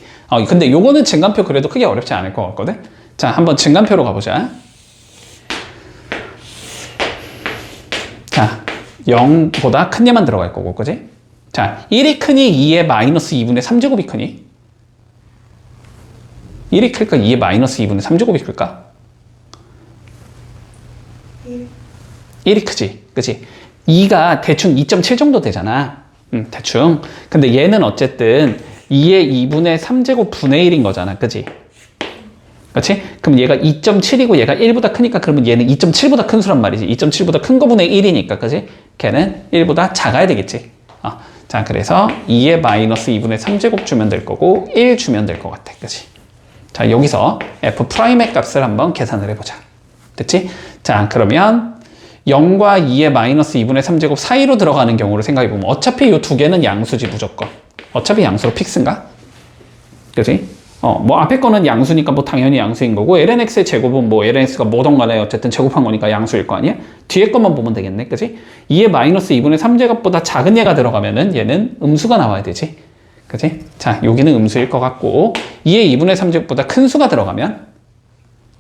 근데 요거는 증간표 그래도 크게 어렵지 않을 것 같거든? 자, 한번 증간표로 가보자. 자, 0보다 큰 얘만 들어갈 거고, 그지? 자, 1이 크니 2의 마이너스 2분의 3제곱이 크니? 1이 클까? 2의 마이너스 2분의 3제곱이 클까? 1이 크지, 그치? 2가 대충 2.7 정도 되잖아. 대충. 근데 얘는 어쨌든 2의 2분의 3제곱 분의 1인 거잖아, 그치? 그치? 그럼 얘가 2.7이고 얘가 1보다 크니까 그러면 얘는 2.7보다 큰 수란 말이지. 2.7보다 큰 거분의 1이니까, 그치? 걔는 1보다 작아야 되겠지. 자, 그래서 2의 마이너스 2분의 3제곱 주면 될 거고 1 주면 될 것 같아, 그치? 자, 여기서 f'의 값을 한번 계산을 해보자. 됐지? 자, 그러면 0과 2의 마이너스 2분의 3제곱 사이로 들어가는 경우를 생각해보면 어차피 이 두 개는 양수지 무조건. 어차피 양수로 픽스인가? 그치? 뭐 앞에 거는 양수니까 뭐 당연히 양수인 거고 lnx의 제곱은 뭐 lnx가 뭐든 간에 어쨌든 제곱한 거니까 양수일 거 아니야? 뒤에 것만 보면 되겠네, 그치? 2의 마이너스 2분의 3제곱보다 작은 얘가 들어가면은 얘는 음수가 나와야 되지. 그치? 자, 여기는 음수일 것 같고 2의 2분의 3제곱보다 큰 수가 들어가면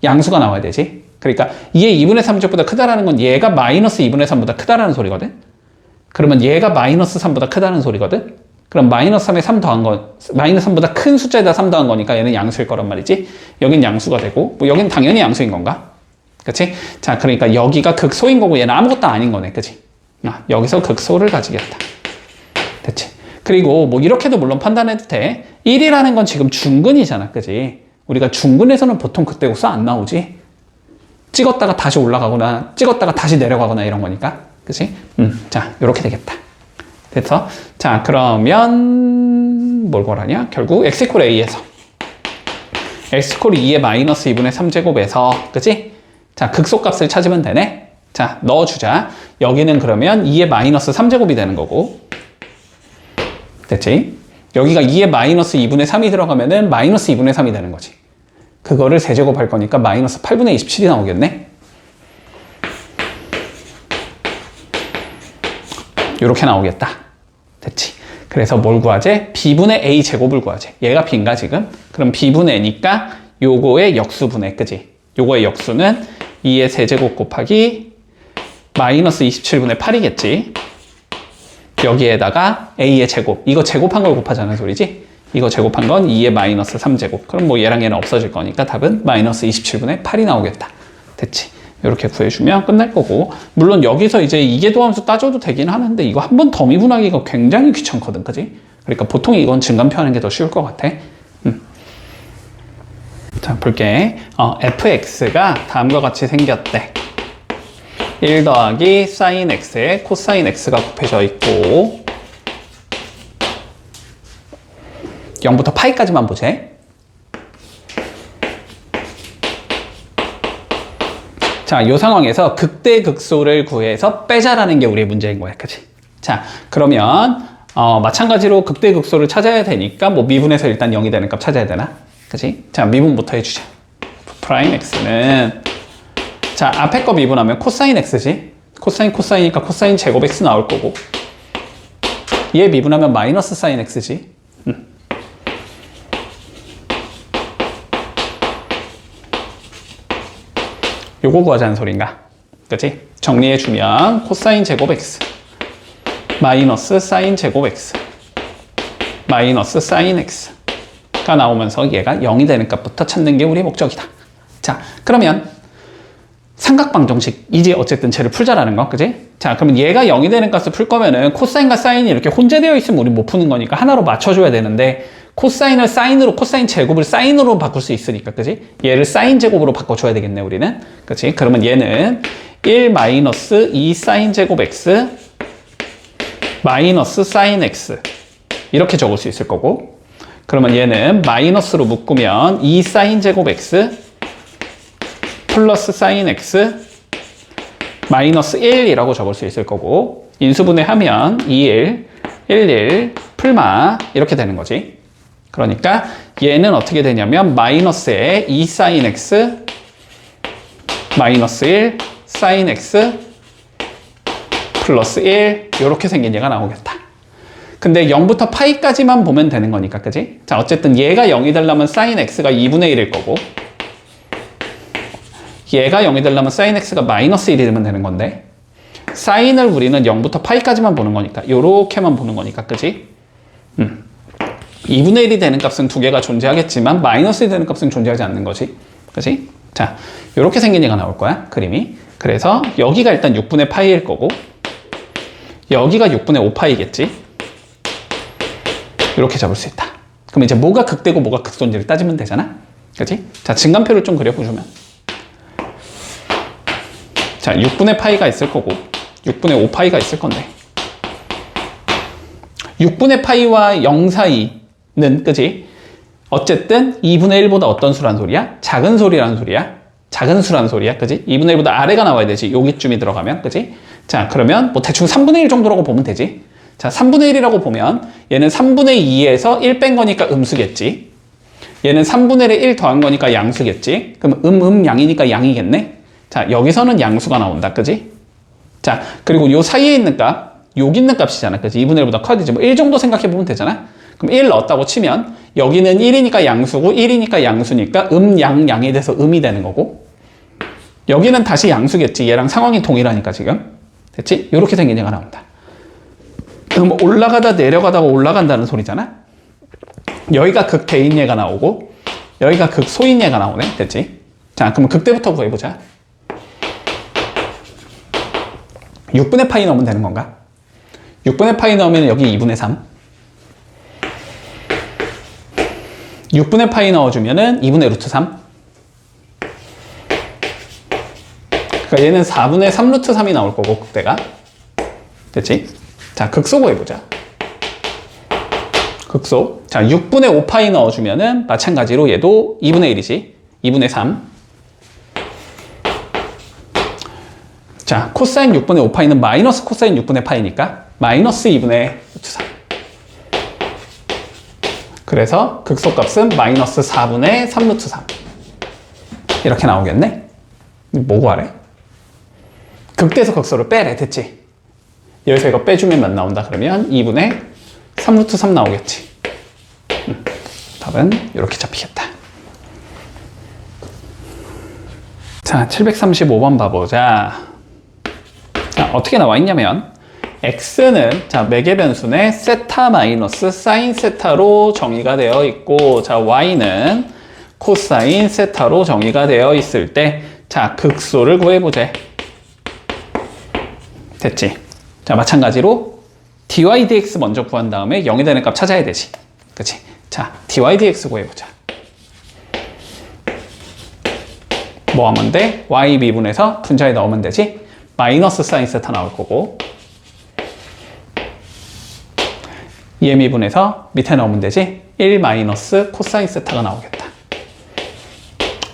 양수가 나와야 되지. 그러니까 2의 2분의 3제곱보다 크다라는 건 얘가 마이너스 2분의 3보다 크다라는 소리거든. 그러면 얘가 마이너스 3보다 크다는 소리거든. 그럼 마이너스 3에 3 더한 거, 마이너스 3보다 큰 숫자에다 3 더한 거니까 얘는 양수일 거란 말이지. 여긴 양수가 되고, 뭐 여긴 당연히 양수인 건가? 그치? 자, 그러니까 여기가 극소인 거고 얘는 아무것도 아닌 거네. 그치? 여기서 극소를 가지겠다. 됐지? 그리고 뭐 이렇게도 물론 판단해도 돼. 1이라는 건 지금 중근이잖아. 그치? 우리가 중근에서는 보통 그때 수 안 나오지. 찍었다가 다시 올라가거나, 찍었다가 다시 내려가거나 이런 거니까. 그치? 자, 요렇게 되겠다. 됐어? 자, 그러면 뭘 구하냐? 결국 x 콜 a에서 x 콜 2의 마이너스 2분의 3제곱에서 그치? 자, 극소값을 찾으면 되네. 자, 넣어주자. 여기는 그러면 2의 마이너스 3제곱이 되는 거고 됐지? 여기가 2의 마이너스 2분의 3이 들어가면은 마이너스 2분의 3이 되는 거지. 그거를 세제곱할 거니까 마이너스 8분의 27이 나오겠네. 이렇게 나오겠다. 됐지? 그래서 뭘 구하지? b분의 a 제곱을 구하지. 얘가 b인가 지금? 그럼 b분의 a니까 요거의 역수분의, 그지? 요거의 역수는 2의 세제곱 곱하기 마이너스 27분의 8이겠지. 여기에다가 a의 제곱. 이거 제곱한 걸 곱하자는 소리지? 이거 제곱한 건 2의 마이너스 3제곱. 그럼 뭐 얘랑 얘는 없어질 거니까 답은 마이너스 27분의 8이 나오겠다. 됐지? 이렇게 구해주면 끝날 거고, 물론 여기서 이제 이계도함수 따져도 되긴 하는데 이거 한번 더 미분하기가 굉장히 귀찮거든, 그지? 그러니까 보통 이건 증간표 하는 게 더 쉬울 것 같아. 자, 볼게. fx가 다음과 같이 생겼대. 1 더하기 sin x에 코사인 x가 곱해져 있고 0부터 파이까지만 보재. 자, 이 상황에서 극대극소를 구해서 빼자라는 게 우리의 문제인 거야. 그치? 자, 그러면 마찬가지로 극대극소를 찾아야 되니까 뭐 미분에서 일단 0이 되는 값 찾아야 되나? 그치? 자, 미분부터 해주자. 프라임 x는 자, 앞에 거 미분하면 코사인 x지? 코사인이니까 코사인 제곱 x 나올 거고 얘 미분하면 마이너스 사인 x지? 요거 구하자는 소린가? 그치? 정리해주면 코사인 제곱 x 마이너스 사인 제곱 x 마이너스 사인 x가 나오면서 얘가 0이 되는 값부터 찾는 게 우리 목적이다. 자, 그러면 삼각방정식 이제 어쨌든 쟤를 풀자라는 거, 그지? 자, 그러면 얘가 0이 되는 값을 풀 거면은 코사인과 사인이 이렇게 혼재되어 있으면 우리 못 푸는 거니까 하나로 맞춰줘야 되는데 코사인을 사인으로, 코사인 제곱을 사인으로 바꿀 수 있으니까, 그지? 얘를 사인 제곱으로 바꿔줘야 되겠네, 우리는. 그치? 그러면 얘는 1 마이너스 2 사인 제곱 x 마이너스 사인 x 이렇게 적을 수 있을 거고, 그러면 얘는 마이너스로 묶으면 2 사인 제곱 x 플러스 사인 x 마이너스 1이라고 적을 수 있을 거고, 인수분해하면 2, 1 풀마 이렇게 되는 거지. 그러니까 얘는 어떻게 되냐면 마이너스에 2 사인 x 마이너스 1 사인 x 플러스 1 이렇게 생긴 얘가 나오겠다. 근데 0부터 파이까지만 보면 되는 거니까, 그지? 자, 어쨌든 얘가 0이 되려면 사인 x가 2분의 1일 거고, 얘가 0이 되려면 사인 x가 마이너스 1이 되면 되는 건데, 사인을 우리는 0부터 파이까지만 보는 거니까, 요렇게만 보는 거니까, 그지? 2분의 1이 되는 값은 두 개가 존재하겠지만 마이너스 1이 되는 값은 존재하지 않는 거지, 그지? 자, 요렇게 생긴 얘가 나올 거야, 그림이. 그래서 여기가 일단 6분의 파이일 거고, 여기가 6분의 5파이겠지? 이렇게 잡을 수 있다. 그럼 이제 뭐가 극대고 뭐가 극소인지를 따지면 되잖아? 그치? 자, 증간표를 좀 그려보자면. 자, 6분의 파이가 있을 거고, 6분의 5파이가 있을 건데. 6분의 파이와 0 사이는, 그치? 어쨌든 2분의 1보다 어떤 수란 소리야? 작은 소리라는 소리야. 작은 수란 소리야. 그치? 2분의 1보다 아래가 나와야 되지. 여기쯤이 들어가면. 그치? 자, 그러면 뭐 대충 3분의 1 정도라고 보면 되지. 자, 3분의 1이라고 보면 얘는 3분의 2에서 1 뺀 거니까 음수겠지. 얘는 3분의 1에 1 더한 거니까 양수겠지. 그럼 양이니까 양이겠네. 자, 여기서는 양수가 나온다. 그지? 자, 그리고 요 사이에 있는 값, 여기 있는 값이잖아. 그지? 2분의 1보다 커야 되지. 뭐 1 정도 생각해 보면 되잖아. 그럼 1 넣었다고 치면 여기는 1이니까 양수고 1이니까 양수니까 양이 돼서 음이 되는 거고, 여기는 다시 양수겠지. 얘랑 상황이 동일하니까 지금. 됐지? 이렇게 생긴 얘가 나온다. 그럼 올라가다 내려가다가 올라간다는 소리잖아? 여기가 극대인 얘가 나오고 여기가 극소인 얘가 나오네. 됐지? 자, 그럼 극대부터 구해보자. 6분의 파이 넣으면 되는 건가? 6분의 파이 넣으면 여기 2분의 3. 6분의 파이 넣어주면은 2분의 루트 3. 그러니까 얘는 4분의 3 루트 3이 나올 거고, 극대가. 됐지? 자, 극소 구해보자. 극소. 자, 6분의 5파이 넣어주면은 마찬가지로 얘도 2분의 1이지. 2분의 3. 자, 코사인 6분의 5파이는 마이너스 코사인 6분의 파이니까 마이너스 2분의 루트 3. 그래서 극소값은 마이너스 4분의 3 루트 3. 이렇게 나오겠네? 뭐 구하래? 극대에서 극소를 빼래. 됐지? 여기서 이거 빼주면 몇 나온다? 그러면 2분의 3 루트 3 나오겠지. 답은 이렇게 잡히겠다. 자, 735번 봐보자. 자, 어떻게 나와 있냐면 x는 자, 매개 변수의 세타 마이너스 사인 세타로 정의가 되어 있고, 자, y는 코사인 세타로 정의가 되어 있을 때, 자, 극소를 구해보자. 됐지? 자, 마찬가지로 dy dx 먼저 구한 다음에 0이 되는 값 찾아야 되지. 그치? 자, dy dx 구해보자. 뭐 하면 돼? y 미분해서 분자에 넣으면 되지? 마이너스 사인 세타 나올 거고, 얘 미분해서 밑에 넣으면 되지? 1 마이너스 코사인 세타가 나오겠다.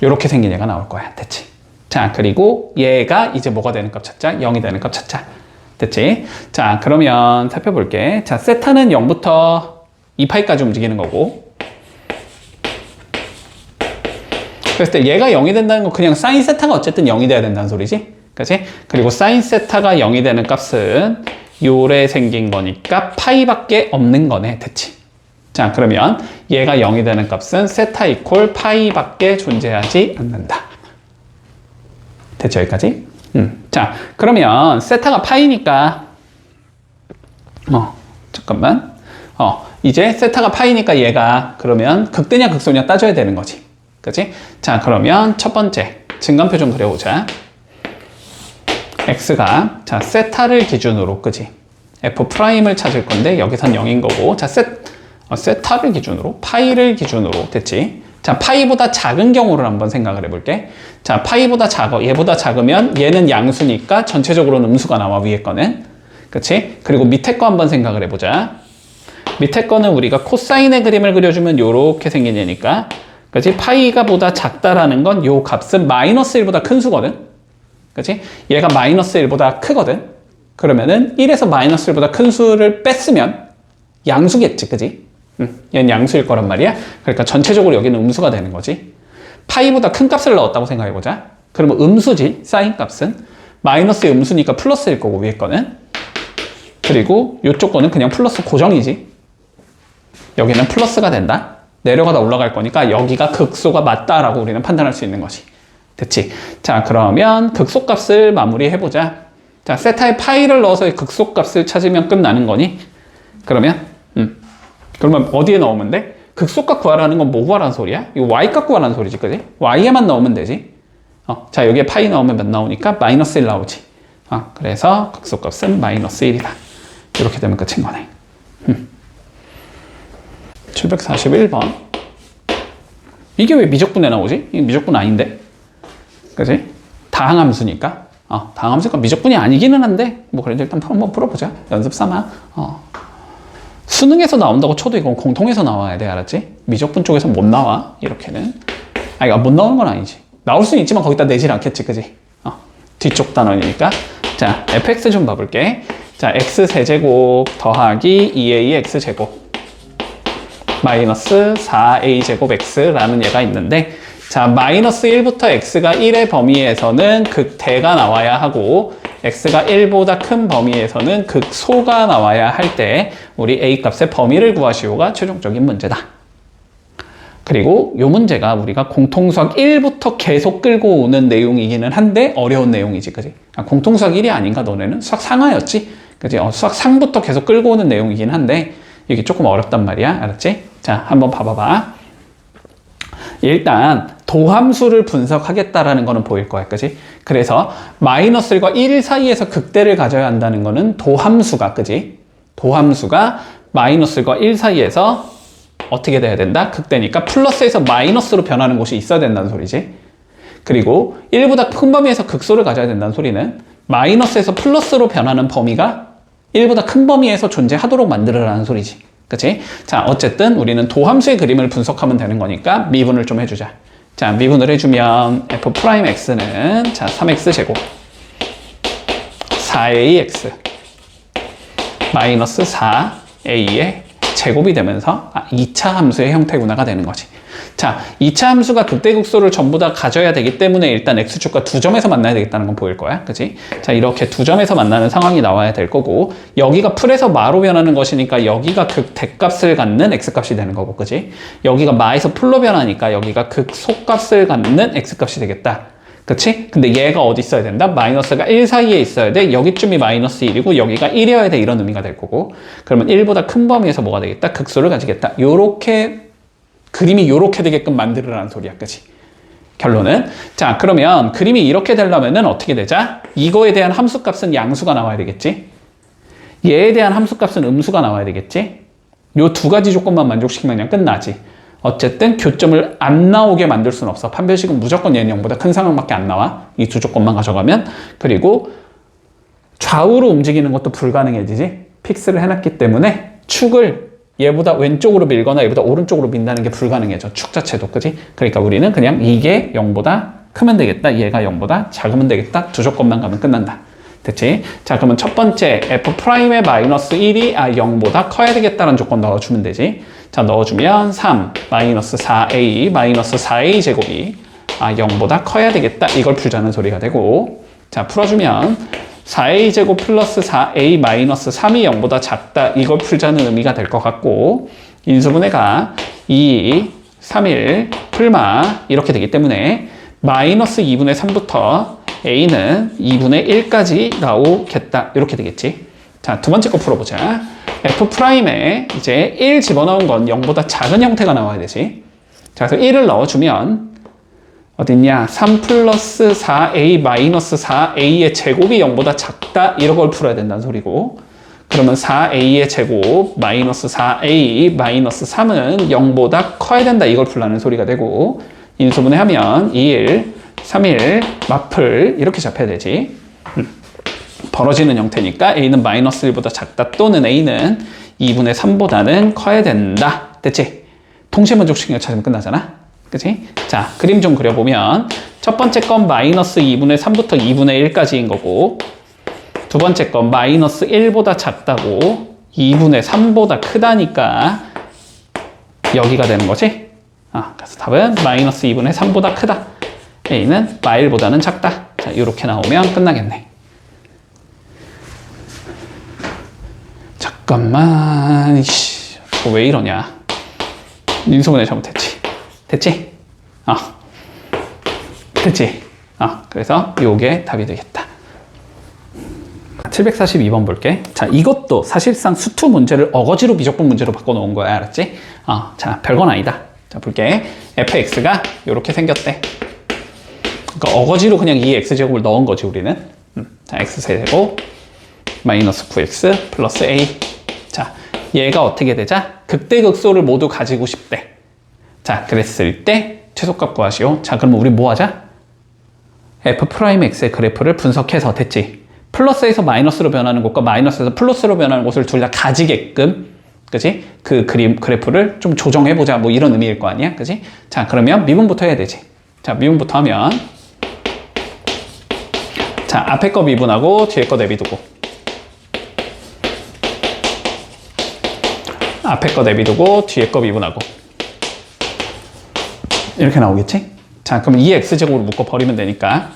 이렇게 생긴 얘가 나올 거야. 됐지? 자, 그리고 얘가 이제 뭐가 되는 값 찾자? 0이 되는 값 찾자. 됐지? 자, 그러면 살펴볼게. 자, 세타는 0부터 2파이까지 움직이는 거고, 그랬을 때 얘가 0이 된다는 건 그냥 사인 세타가 어쨌든 0이 돼야 된다는 소리지? 그치? 그리고 사인 세타가 0이 되는 값은 요래 생긴 거니까 파이밖에 없는 거네. 됐지? 자, 그러면 얘가 0이 되는 값은 세타 이퀄 파이밖에 존재하지 않는다. 됐죠, 여기까지? 자, 그러면 세타가 파이니까, 잠깐만. 이제 세타가 파이니까 얘가 그러면 극대냐 극소냐 따져야 되는 거지. 그치? 자, 그러면 첫 번째 증간표 좀 그려보자. x가, 자, 세타를 기준으로, 그지? f'을 찾을 건데, 여기선 0인 거고, 자, 세타를 기준으로, 파이를 기준으로, 됐지? 자, 파이보다 작은 경우를 한번 생각을 해볼게. 자, 파이보다 작아. 얘보다 작으면 얘는 양수니까 전체적으로는 음수가 나와, 위에 거는. 그치? 그리고 밑에 거 한번 생각을 해보자. 밑에 거는 우리가 코사인의 그림을 그려주면 요렇게 생긴 얘니까. 그치? 파이가 보다 작다라는 건 요 값은 마이너스 1보다 큰 수거든? 그치? 얘가 마이너스 1보다 크거든? 그러면은 1에서 마이너스 1보다 큰 수를 뺐으면 양수겠지, 그지? 얘는 양수일 거란 말이야. 그러니까 전체적으로 여기는 음수가 되는 거지. 파이보다 큰 값을 넣었다고 생각해보자. 그러면 음수지, 사인 값은. 마이너스의 음수니까 플러스일 거고, 위에 거는. 그리고 이쪽 거는 그냥 플러스 고정이지. 여기는 플러스가 된다. 내려가다 올라갈 거니까 여기가 극소가 맞다라고 우리는 판단할 수 있는 거지. 됐지? 자, 그러면 극소값을 마무리해보자. 자, 세타에 파이를 넣어서 극소값을 찾으면 끝나는 거니? 그러면 어디에 넣으면 돼? 극소값 구하라는 건 뭐 구하라는 소리야? 이거 y값 구하라는 소리지, 그지? y에만 넣으면 되지. 자, 여기에 파이 넣으면 몇 나오니까? 마이너스 1 나오지. 그래서 극소값은 마이너스 1이다. 이렇게 되면 끝인 거네. 741번. 이게 왜 미적분에 나오지? 이게 미적분 아닌데? 그지? 다항함수니까. 다항함수가 미적분이 아니기는 한데, 뭐, 그래도 일단 한번 풀어보자. 연습 삼아. 수능에서 나온다고 쳐도 이건 공통에서 나와야 돼, 알았지? 미적분 쪽에서 못 나와, 이렇게는. 이거 못 나오는 건 아니지. 나올 수는 있지만 거기다 내질 않겠지, 그지? 뒤쪽 단원이니까. 자, fx 좀 봐볼게. 자, x 세제곱 더하기 2ax제곱 마이너스 4a제곱 x라는 얘가 있는데, 자, 마이너스 1부터 x가 1의 범위에서는 극대가 나와야 하고 x가 1보다 큰 범위에서는 극소가 나와야 할 때 우리 a값의 범위를 구하시오가 최종적인 문제다. 그리고 이 문제가 우리가 공통수학 1부터 계속 끌고 오는 내용이기는 한데 어려운 내용이지, 그지? 공통수학 1이 아닌가, 너네는? 수학 상하였지? 그지? 수학 상부터 계속 끌고 오는 내용이긴 한데 이게 조금 어렵단 말이야, 알았지? 자, 한번 봐봐봐. 일단 도함수를 분석하겠다라는 거는 보일 거야, 그지? 그래서 마이너스 1과 1 사이에서 극대를 가져야 한다는 거는 도함수가, 그지? 도함수가 마이너스 1과 1 사이에서 어떻게 돼야 된다? 극대니까 플러스에서 마이너스로 변하는 곳이 있어야 된다는 소리지. 그리고 1보다 큰 범위에서 극소를 가져야 된다는 소리는 마이너스에서 플러스로 변하는 범위가 1보다 큰 범위에서 존재하도록 만들어라는 소리지. 그치? 자, 어쨌든 우리는 도함수의 그림을 분석하면 되는 거니까 미분을 좀 해주자. 자, 미분을 해주면 f'x는 자, 3x제곱 4ax 마이너스 4a의 제곱이 되면서 2차 함수의 형태구나가 되는 거지. 자, 2차 함수가 극대극소를 전부 다 가져야 되기 때문에 일단 x축과 두 점에서 만나야 되겠다는 건 보일 거야. 그치? 자, 이렇게 두 점에서 만나는 상황이 나와야 될 거고, 여기가 풀에서 마로 변하는 것이니까 여기가 극대값을 갖는 x값이 되는 거고, 그치? 여기가 마에서 풀로 변하니까 여기가 극소값을 갖는 x값이 되겠다. 그치? 근데 얘가 어디 있어야 된다? 마이너스가 1 사이에 있어야 돼. 여기쯤이 마이너스 1이고 여기가 1이어야 돼. 이런 의미가 될 거고, 그러면 1보다 큰 범위에서 뭐가 되겠다? 극소를 가지겠다. 요렇게 그림이 요렇게 되게끔 만들으라는 소리야, 그치? 결론은. 자, 그러면 그림이 이렇게 되려면은 어떻게 되자? 이거에 대한 함수값은 양수가 나와야 되겠지? 얘에 대한 함수값은 음수가 나와야 되겠지? 요 두 가지 조건만 만족시키면 그냥 끝나지. 어쨌든 교점을 안 나오게 만들 수는 없어. 판별식은 무조건 얘는 0보다 큰 상황밖에 안 나와. 이 두 조건만 가져가면. 그리고 좌우로 움직이는 것도 불가능해지지. 픽스를 해놨기 때문에 축을 얘보다 왼쪽으로 밀거나 얘보다 오른쪽으로 민다는 게 불가능해져. 축 자체도, 그지? 그러니까 우리는 그냥 이게 0보다 크면 되겠다, 얘가 0보다 작으면 되겠다, 두 조건만 가면 끝난다. 됐지? 자, 그러면 첫 번째 f'의 마이너스 1이 0보다 커야 되겠다는 조건 넣어주면 되지. 자, 넣어주면 3 마이너스 4a 마이너스 4a 제곱이 0보다 커야 되겠다, 이걸 풀자는 소리가 되고, 자, 풀어주면 4a 제곱 플러스 4a 마이너스 3이 0보다 작다, 이걸 풀자는 의미가 될 것 같고, 인수분해가 2, 3, 1 풀마 이렇게 되기 때문에 마이너스 2분의 3부터 a는 2분의 1까지 나오겠다. 이렇게 되겠지. 자, 두 번째 거 풀어보자. f'에 이제 1 집어넣은 건 0보다 작은 형태가 나와야 되지. 자, 그래서 1을 넣어주면 어딨냐? 3 플러스 4a 마이너스 4a의 제곱이 0보다 작다. 이런 걸 풀어야 된다는 소리고. 그러면 4a의 제곱 마이너스 4a 마이너스 3은 0보다 커야 된다. 이걸 풀라는 소리가 되고, 인수분해 하면 2일, 3일, 마플 이렇게 잡혀야 되지. 벌어지는 형태니까 a는 마이너스 1보다 작다 또는 a는 2분의 3보다는 커야 된다. 됐지? 동시만족시키는 거 찾으면 끝나잖아. 그치? 자, 그림 좀 그려보면 첫 번째 건 마이너스 2분의 3부터 2분의 1까지인 거고, 두 번째 건 마이너스 1보다 작다고 2분의 3보다 크다니까 여기가 되는 거지? 그래서 답은 마이너스 2분의 3보다 크다. a는 마1보다는 작다. 자, 이렇게 나오면 끝나겠네. 잠깐만, 이씨, 왜 이러냐? 인수분해 잘못했지. 됐지? 됐지? 그래서 요게 답이 되겠다. 742번 볼게. 자, 이것도 사실상 수투 문제를 어거지로 미적분 문제로 바꿔놓은 거야. 알았지? 자, 별건 아니다. 자, 볼게. fx가 이렇게 생겼대. 그러니까 어거지로 그냥 이 x제곱을 넣은 거지, 우리는. 자, x세제곱 마이너스 9x 플러스 a. 자, 얘가 어떻게 되자? 극대극소를 모두 가지고 싶대. 자, 그랬을 때 최소값 구하시오. 자, 그러면 우리 뭐 하자? f'x의 그래프를 분석해서 됐지? 플러스에서 마이너스로 변하는 곳과 마이너스에서 플러스로 변하는 곳을 둘 다 가지게끔, 그지? 그 그래프를 좀 조정해보자. 뭐 이런 의미일 거 아니야? 그지? 자, 그러면 미분부터 해야 되지. 자, 미분부터 하면, 자, 앞에 거 미분하고 뒤에 거 내비두고, 앞에 거 내비두고 뒤에 거 미분하고 이렇게 나오겠지? 자, 그럼 이 x제곱으로 묶어 버리면 되니까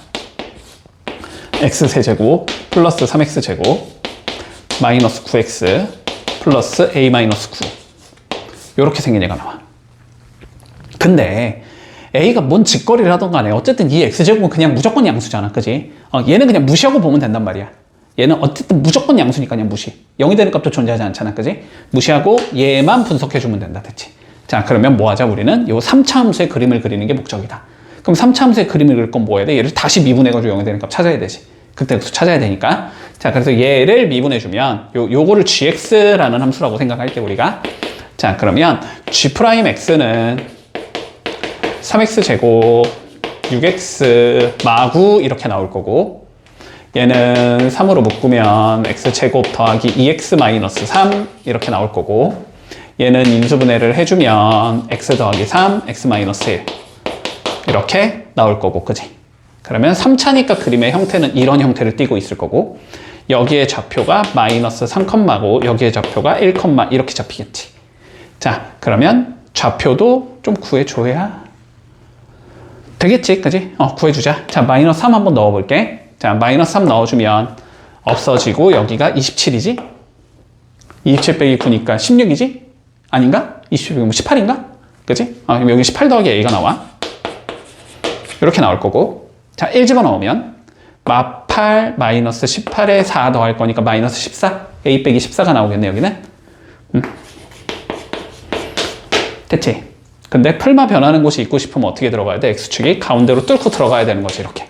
x세제곱 플러스 3x제곱 마이너스 9x 플러스 a 마이너스 9 이렇게 생긴 얘가 나와. 근데 a가 뭔 짓거리를 하던 간에 어쨌든 이 x제곱은 그냥 무조건 양수잖아. 그지? 얘는 그냥 무시하고 보면 된단 말이야. 얘는 어쨌든 무조건 양수니까 그냥 무시. 0이 되는 값도 존재하지 않잖아. 그지? 무시하고 얘만 분석해주면 된다. 됐지? 자, 그러면 뭐 하자? 우리는 요 3차 함수의 그림을 그리는 게 목적이다. 그럼 3차 함수의 그림을 그릴 건 뭐 해야 돼? 얘를 다시 미분해가지고 0이 되는 값 찾아야 되지. 그때부터 찾아야 되니까. 자, 그래서 얘를 미분해주면 요거를 gx라는 함수라고 생각할 때 우리가, 자, 그러면 g'x는 3x제곱 6x 마구 이렇게 나올 거고, 얘는 3으로 묶으면 x제곱 더하기 2x 마이너스 3 이렇게 나올 거고, 얘는 인수분해를 해주면 x 더하기 3, x 마이너스 1 이렇게 나올 거고, 그지? 그러면 3차니까 그림의 형태는 이런 형태를 띠고 있을 거고, 여기에 좌표가 마이너스 3컴마고 여기에 좌표가 1컴마 이렇게 잡히겠지. 자, 그러면 좌표도 좀 구해줘야 되겠지, 그지? 구해주자. 자, 마이너스 3 한번 넣어볼게. 자, 마이너스 3 넣어주면 없어지고 여기가 27이지? 27 빼기 9니까 16이지? 아닌가? 27 빼기 18인가? 그치? 그럼 여기 18 더하기 a가 나와. 이렇게 나올 거고, 자, 1 집어넣으면 마8 마이너스 18에 4 더할 거니까 마이너스 14 a 빼기 14가 나오겠네. 여기는. 됐지? 근데 풀마 변하는 곳이 있고 싶으면 어떻게 들어가야 돼? x축이 가운데로 뚫고 들어가야 되는 거지. 이렇게.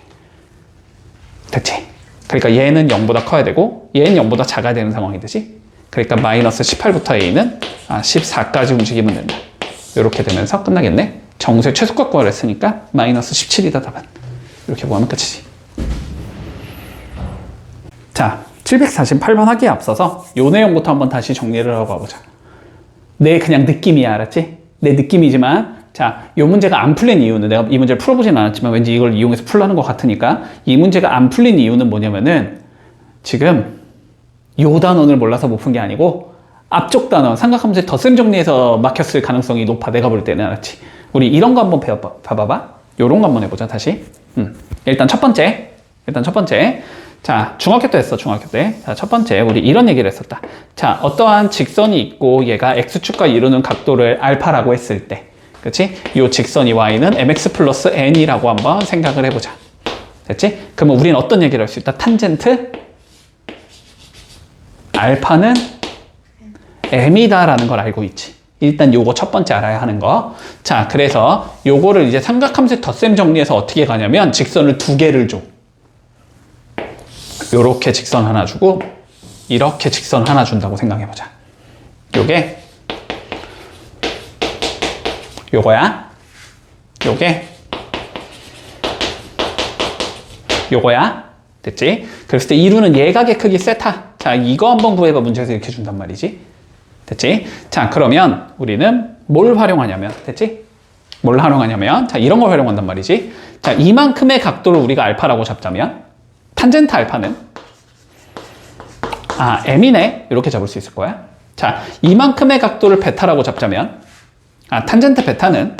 됐지? 그러니까 얘는 0보다 커야 되고 얘는 0보다 작아야 되는 상황이 되지. 그러니까 마이너스 18부터 a는 14까지 움직이면 된다. 이렇게 되면서 끝나겠네. 정수의 최소값 구하려 했으니까 마이너스 17이다 답은. 이렇게 구하면 끝이지. 자, 748번 하기에 앞서서 요 내용부터 한번 다시 정리를 하고 가보자. 내 그냥 느낌이야. 알았지? 내 느낌이지만, 자, 이 문제가 안 풀린 이유는, 내가 이 문제를 풀어보진 않았지만 왠지 이걸 이용해서 풀라는 것 같으니까, 이 문제가 안 풀린 이유는 뭐냐면은 지금 요 단원을 몰라서 못 푼 게 아니고 앞쪽 단원, 삼각함수에 덧셈 정리해서 막혔을 가능성이 높아. 내가 볼 때는. 알았지? 우리 이런 거 한번 봐봐봐. 요런 거 한번 해보자. 다시. 일단 첫 번째. 자, 중학교 때 했어. 중학교 때. 자, 첫 번째 우리 이런 얘기를 했었다. 자, 어떠한 직선이 있고 얘가 x축과 이루는 각도를 알파라고 했을 때, 그치? 이 직선이 y는 mx 플러스 n이라고 한번 생각을 해보자. 됐지? 그러면 우리는 어떤 얘기를 할 수 있다? 탄젠트 알파는 m이다라는 걸 알고 있지. 일단 요거 첫 번째 알아야 하는 거. 자, 그래서 요거를 이제 삼각함수의 덧셈 정리해서 어떻게 가냐면 직선을 두 개를 줘. 요렇게 직선 하나 주고 이렇게 직선 하나 준다고 생각해보자. 요게 요거야. 요거야. 됐지? 그랬을 때 이루는 예각의 크기 세타. 자, 이거 한번 구해봐. 문제에서 이렇게 준단 말이지. 됐지? 자, 그러면 우리는 뭘 활용하냐면, 됐지? 뭘 활용하냐면, 자, 이런 걸 활용한단 말이지. 자, 이만큼의 각도를 우리가 알파라고 잡자면, 탄젠트 알파는, m이네? 이렇게 잡을 수 있을 거야. 자, 이만큼의 각도를 베타라고 잡자면, 탄젠트 베타는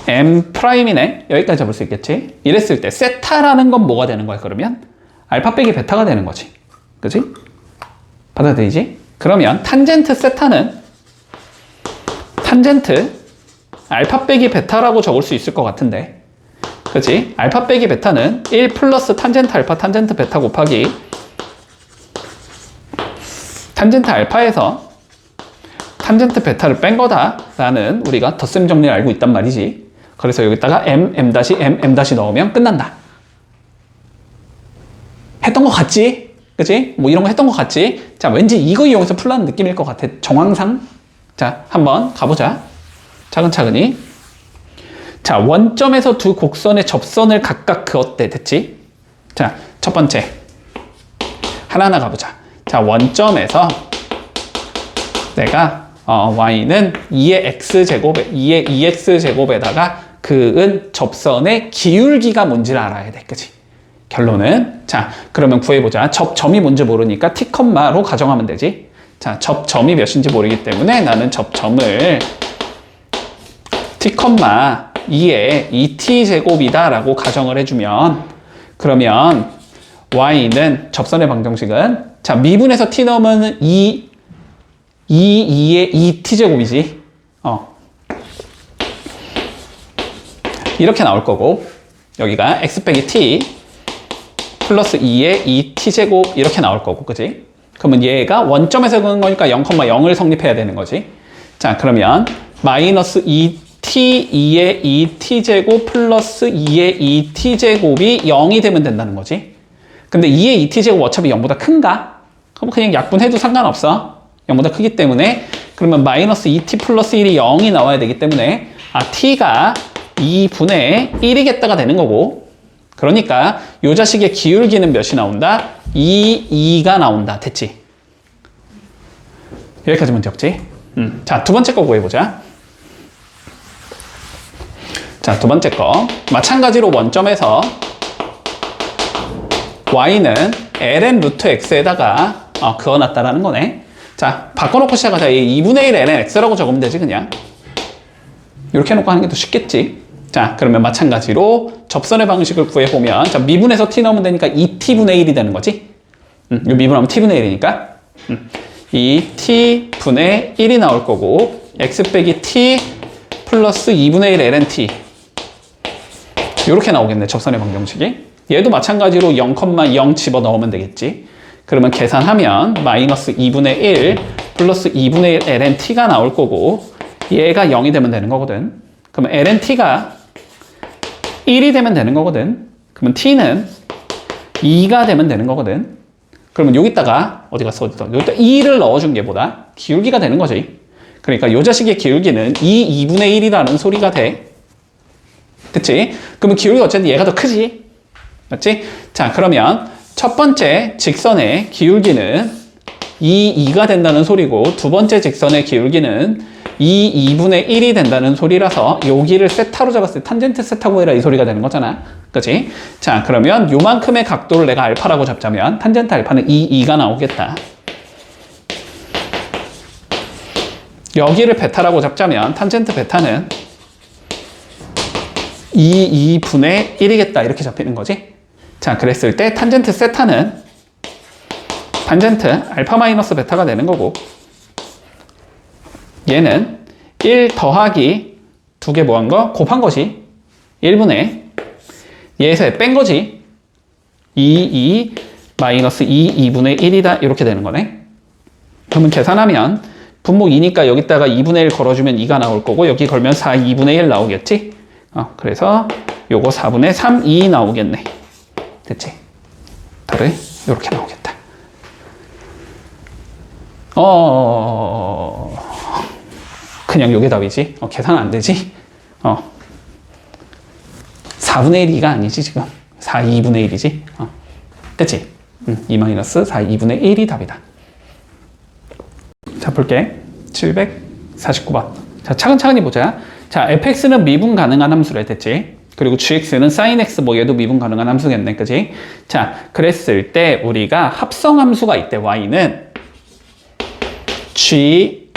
m 프라임이네? 여기까지 잡을 수 있겠지? 이랬을 때, 세타라는 건 뭐가 되는 거야, 그러면? 알파 빼기 베타가 되는 거지. 그치? 받아들이지? 그러면 탄젠트 세타는 탄젠트 알파 빼기 베타라고 적을 수 있을 것 같은데, 그치? 알파 빼기 베타는 1 플러스 탄젠트 알파 탄젠트 베타 곱하기 탄젠트 알파에서 탄젠트 베타를 뺀 거다 라는 우리가 덧셈 정리를 알고 있단 말이지. 그래서 여기다가 m 넣으면 끝난다. 했던 것 같지? 그치? 뭐 이런 거 했던 것 같지? 자, 왠지 이거 이용해서 풀라는 느낌일 것 같아. 정황상. 자, 한번 가보자. 차근차근히. 자, 원점에서 두 곡선의 접선을 각각 그었대. 됐지? 자, 첫 번째. 하나하나 가보자. 자, 원점에서 내가 y는 2의 x제곱에 2의 2x제곱에다가 그은 접선의 기울기가 뭔지를 알아야 돼. 그치? 결론은 자, 그러면 구해보자. 접점이 뭔지 모르니까 t,로 가정하면 되지. 자, 접점이 몇인지 모르기 때문에 나는 접점을 t,2의 2t제곱이다 라고 가정을 해주면, 그러면 y는 접선의 방정식은 자, 미분에서 t 넣으면 2의 2t제곱이지. 이렇게 나올 거고, 여기가 x 빼기 t 플러스 2의 2t제곱 이렇게 나올 거고, 그지? 그러면 얘가 원점에서 그는 거니까 0,0을 성립해야 되는 거지. 자, 그러면 마이너스 2t 2의 2t제곱 플러스 2의 2t제곱이 0이 되면 된다는 거지. 근데 2의 2t제곱 어차피 0보다 큰가? 그럼 그냥 약분해도 상관없어. 0보다 크기 때문에. 그러면 마이너스 2t 플러스 1이 0이 나와야 되기 때문에 t가 2분의 1이겠다가 되는 거고, 그러니까 이 자식의 기울기는 몇이 나온다? 2가 나온다. 됐지? 여기까지 문제 없지? 자, 두 번째 거 구해보자. 자, 두 번째 거. 마찬가지로 원점에서 y는 ln 루트 x에다가 그어놨다라는 거네. 자, 바꿔놓고 시작하자. 2분의 1 ln x라고 적으면 되지, 그냥. 이렇게 해놓고 하는 게 더 쉽겠지. 자, 그러면 마찬가지로 접선의 방식을 구해보면, 자, 미분에서 t 넣으면 되니까 2t분의 1이 되는 거지. 이거 미분하면 t분의 1이니까. 2t분의 1이 나올 거고, x 빼기 t 플러스 2분의 1 ln t. 이렇게 나오겠네, 접선의 방정식이. 얘도 마찬가지로 0,0 집어넣으면 되겠지. 그러면 계산하면 마이너스 2분의 1 플러스 2분의 1 ln t가 나올 거고, 얘가 0이 되면 되는 거거든. 그러면 ln t가 1이 되면 되는 거거든. 그러면 t는 2가 되면 되는 거거든. 그러면 여기다가 어디 갔어? 여기다 2를 넣어준 게 보다 기울기가 되는 거지. 그러니까 이 자식의 기울기는 2분의 1이라는 소리가 돼. 됐지? 그러면 기울기가 어쨌든 얘가 더 크지. 맞지? 자, 그러면 첫 번째 직선의 기울기는 2가 된다는 소리고, 두 번째 직선의 기울기는 2분의 1이 된다는 소리라서 여기를 세타로 잡았을 때 탄젠트 세타 구해라 이 소리가 되는 거잖아. 그치? 자, 그러면 요만큼의 각도를 내가 알파라고 잡자면 탄젠트 알파는 2가 나오겠다. 여기를 베타라고 잡자면 탄젠트 베타는 2분의 1이겠다. 이렇게 잡히는 거지. 자, 그랬을 때 탄젠트 세타는 탄젠트 알파 마이너스 베타가 되는 거고, 얘는 1 더하기 두 개 뭐한 거? 곱한 것이 1분의 얘에서 뺀 거지. 2 마이너스 2분의 1이다. 이렇게 되는 거네. 그러면 계산하면 분모 2니까 여기다가 2분의 1 걸어주면 2가 나올 거고 여기 걸면 2분의 1 나오겠지? 그래서 요거 4분의 3, 2 나오겠네. 됐지? 답은 이렇게 나오겠다. 그냥 요게 답이지. 계산 안 되지? 4분의 1, 2가 아니지, 지금. 2분의 1이지. 됐지? 2 마이너스 2분의 1이 답이다. 자, 볼게. 749번. 자, 차근차근히 보자. 자, fx는 미분 가능한 함수래, 됐지? 그리고 gx는 sin x 뭐 얘도 미분 가능한 함수겠네, 그지? 자, 그랬을 때 우리가 합성 함수가 있대, y는. g의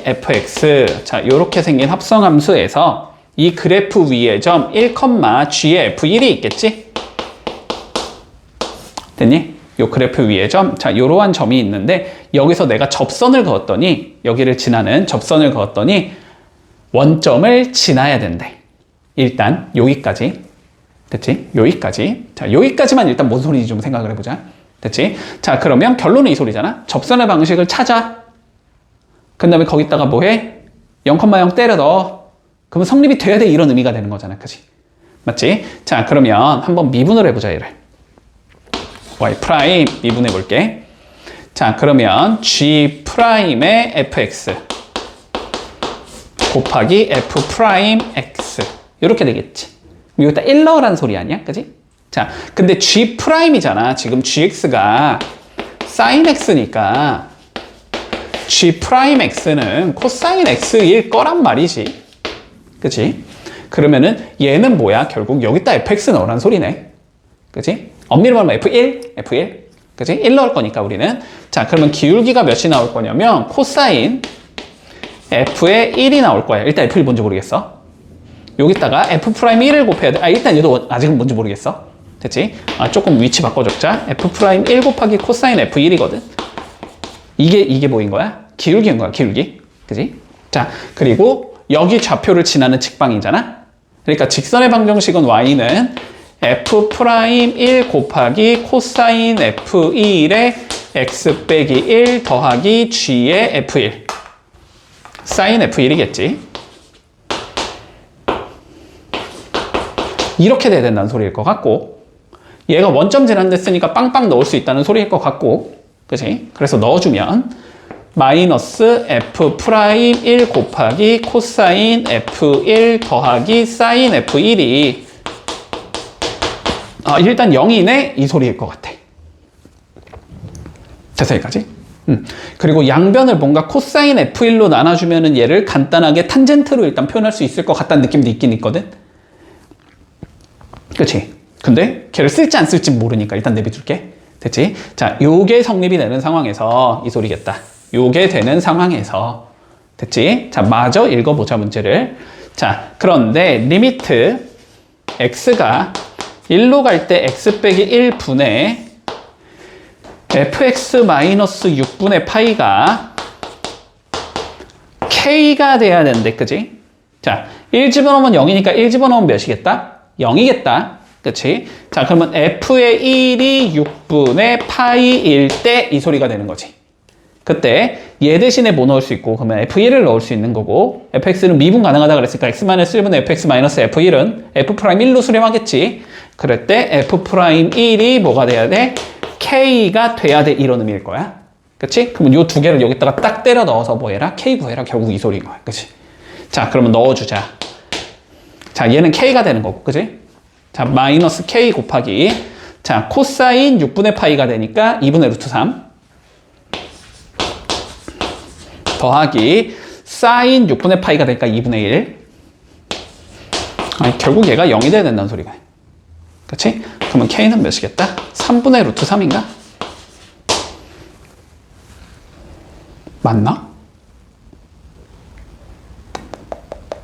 fx. 자, 요렇게 생긴 합성 함수에서 이 그래프 위에 점 1, g의 f1이 있겠지? 됐니? 요 그래프 위에 점, 자, 요러한 점이 있는데 여기서 내가 접선을 그었더니 여기를 지나는 접선을 그었더니 원점을 지나야 된대. 일단 여기까지. 됐지? 여기까지. 자, 여기까지만 일단 뭔 소리인지 좀 생각을 해보자. 됐지? 자, 그러면 결론은 이 소리잖아. 접선의 방식을 찾아. 그 다음에 거기다가 뭐 해? 0,0 때려 넣어. 그러면 성립이 돼야 돼. 이런 의미가 되는 거잖아. 그치? 맞지? 자, 그러면 한번 미분을 해보자, 얘를. y 프라임 미분해 볼게. 자, 그러면 g 프라임의 fx 곱하기 f 프라임 x 이렇게 되겠지. 여기다 1 넣으라는 소리 아니야? 그지? 자, 근데 g 프라임이잖아. 지금 gx가 sin x니까 g 프라임 x는 코사인 x일 거란 말이지. 그치? 그러면은 얘는 뭐야? 결국 여기다 fx 넣으라는 소리네. 그치? 엄밀히 말하면 F1. 그치? 1 넣을 거니까 우리는. 자, 그러면 기울기가 몇이 나올 거냐면 코사인 F의 1이 나올 거야. 일단 F1 뭔지 모르겠어. 여기다가 F 프라임 1을 곱해야 돼. 일단 얘도 아직은 뭔지 모르겠어. 됐지? 조금 위치 바꿔 적자. F 프라임 1 곱하기 코사인 F1이거든. 이게 뭐인 거야? 기울기인 거야, 기울기. 그치? 자, 그리고 여기 좌표를 지나는 직방이잖아? 그러니까 직선의 방정식은 Y는 f 프라임 1 곱하기 코사인 f1의 x 빼기 1 더하기 g의 f1 사인 f1이겠지. 이렇게 돼야 된다는 소리일 것 같고 얘가 원점 지난댔으니까 빵빵 넣을 수 있다는 소리일 것 같고 그치? 그래서 넣어주면 마이너스 f 프라임 1 곱하기 코사인 f1 더하기 사인 f1이 일단 0이네? 이 소리일 것 같아. 됐어, 여기까지? 그리고 양변을 뭔가 코사인 F1로 나눠주면은 얘를 간단하게 탄젠트로 일단 표현할 수 있을 것 같다는 느낌도 있긴 있거든? 그치? 근데 걔를 쓸지 안 쓸지 모르니까 일단 내비둘게. 됐지? 자, 요게 성립이 되는 상황에서 이 소리겠다. 요게 되는 상황에서. 됐지? 자, 마저 읽어보자, 문제를. 자, 그런데 리미트 x가 1로 갈 때 x 빼기 1분의 fx 마이너스 6분의 파이가 k가 돼야 되는데, 그지? 자, 1 집어넣으면 0이니까 1 집어넣으면 몇이겠다? 0이겠다. 그치? 자, 그러면 f의 1이 6분의 파이일 때 이 소리가 되는 거지. 그때 얘 대신에 뭐 넣을 수 있고, 그러면 f1을 넣을 수 있는 거고, fx는 미분 가능하다 그랬으니까 x-1분의 fx 마이너스 f1은 f'1로 수렴하겠지. 그럴 때 f'1이 뭐가 돼야 돼? k가 돼야 돼. 이런 의미일 거야. 그치? 그러면 요 두 개를 여기다가 딱 때려 넣어서 뭐 해라? k 구해라. 결국 이 소리인 거야. 그치? 자, 그러면 넣어주자. 자, 얘는 k가 되는 거고. 그치? 자, 마이너스 k 곱하기. 자, 코사인 6분의 파이가 되니까 2분의 루트 3. 더하기 사인 6분의 파이가 되니까 2분의 1. 결국 얘가 0이 돼야 된다는 소리가. 그치? 그러면 k는 몇이겠다? 3분의 루트 3인가? 맞나?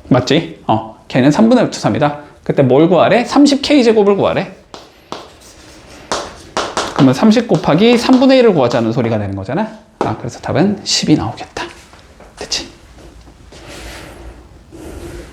맞지? 걔는 3분의 루트 3이다. 그때 뭘 구하래? 30k제곱을 구하래. 그러면 30 곱하기 3분의 1을 구하자는 소리가 되는 거잖아. 그래서 답은 10이 나오겠다.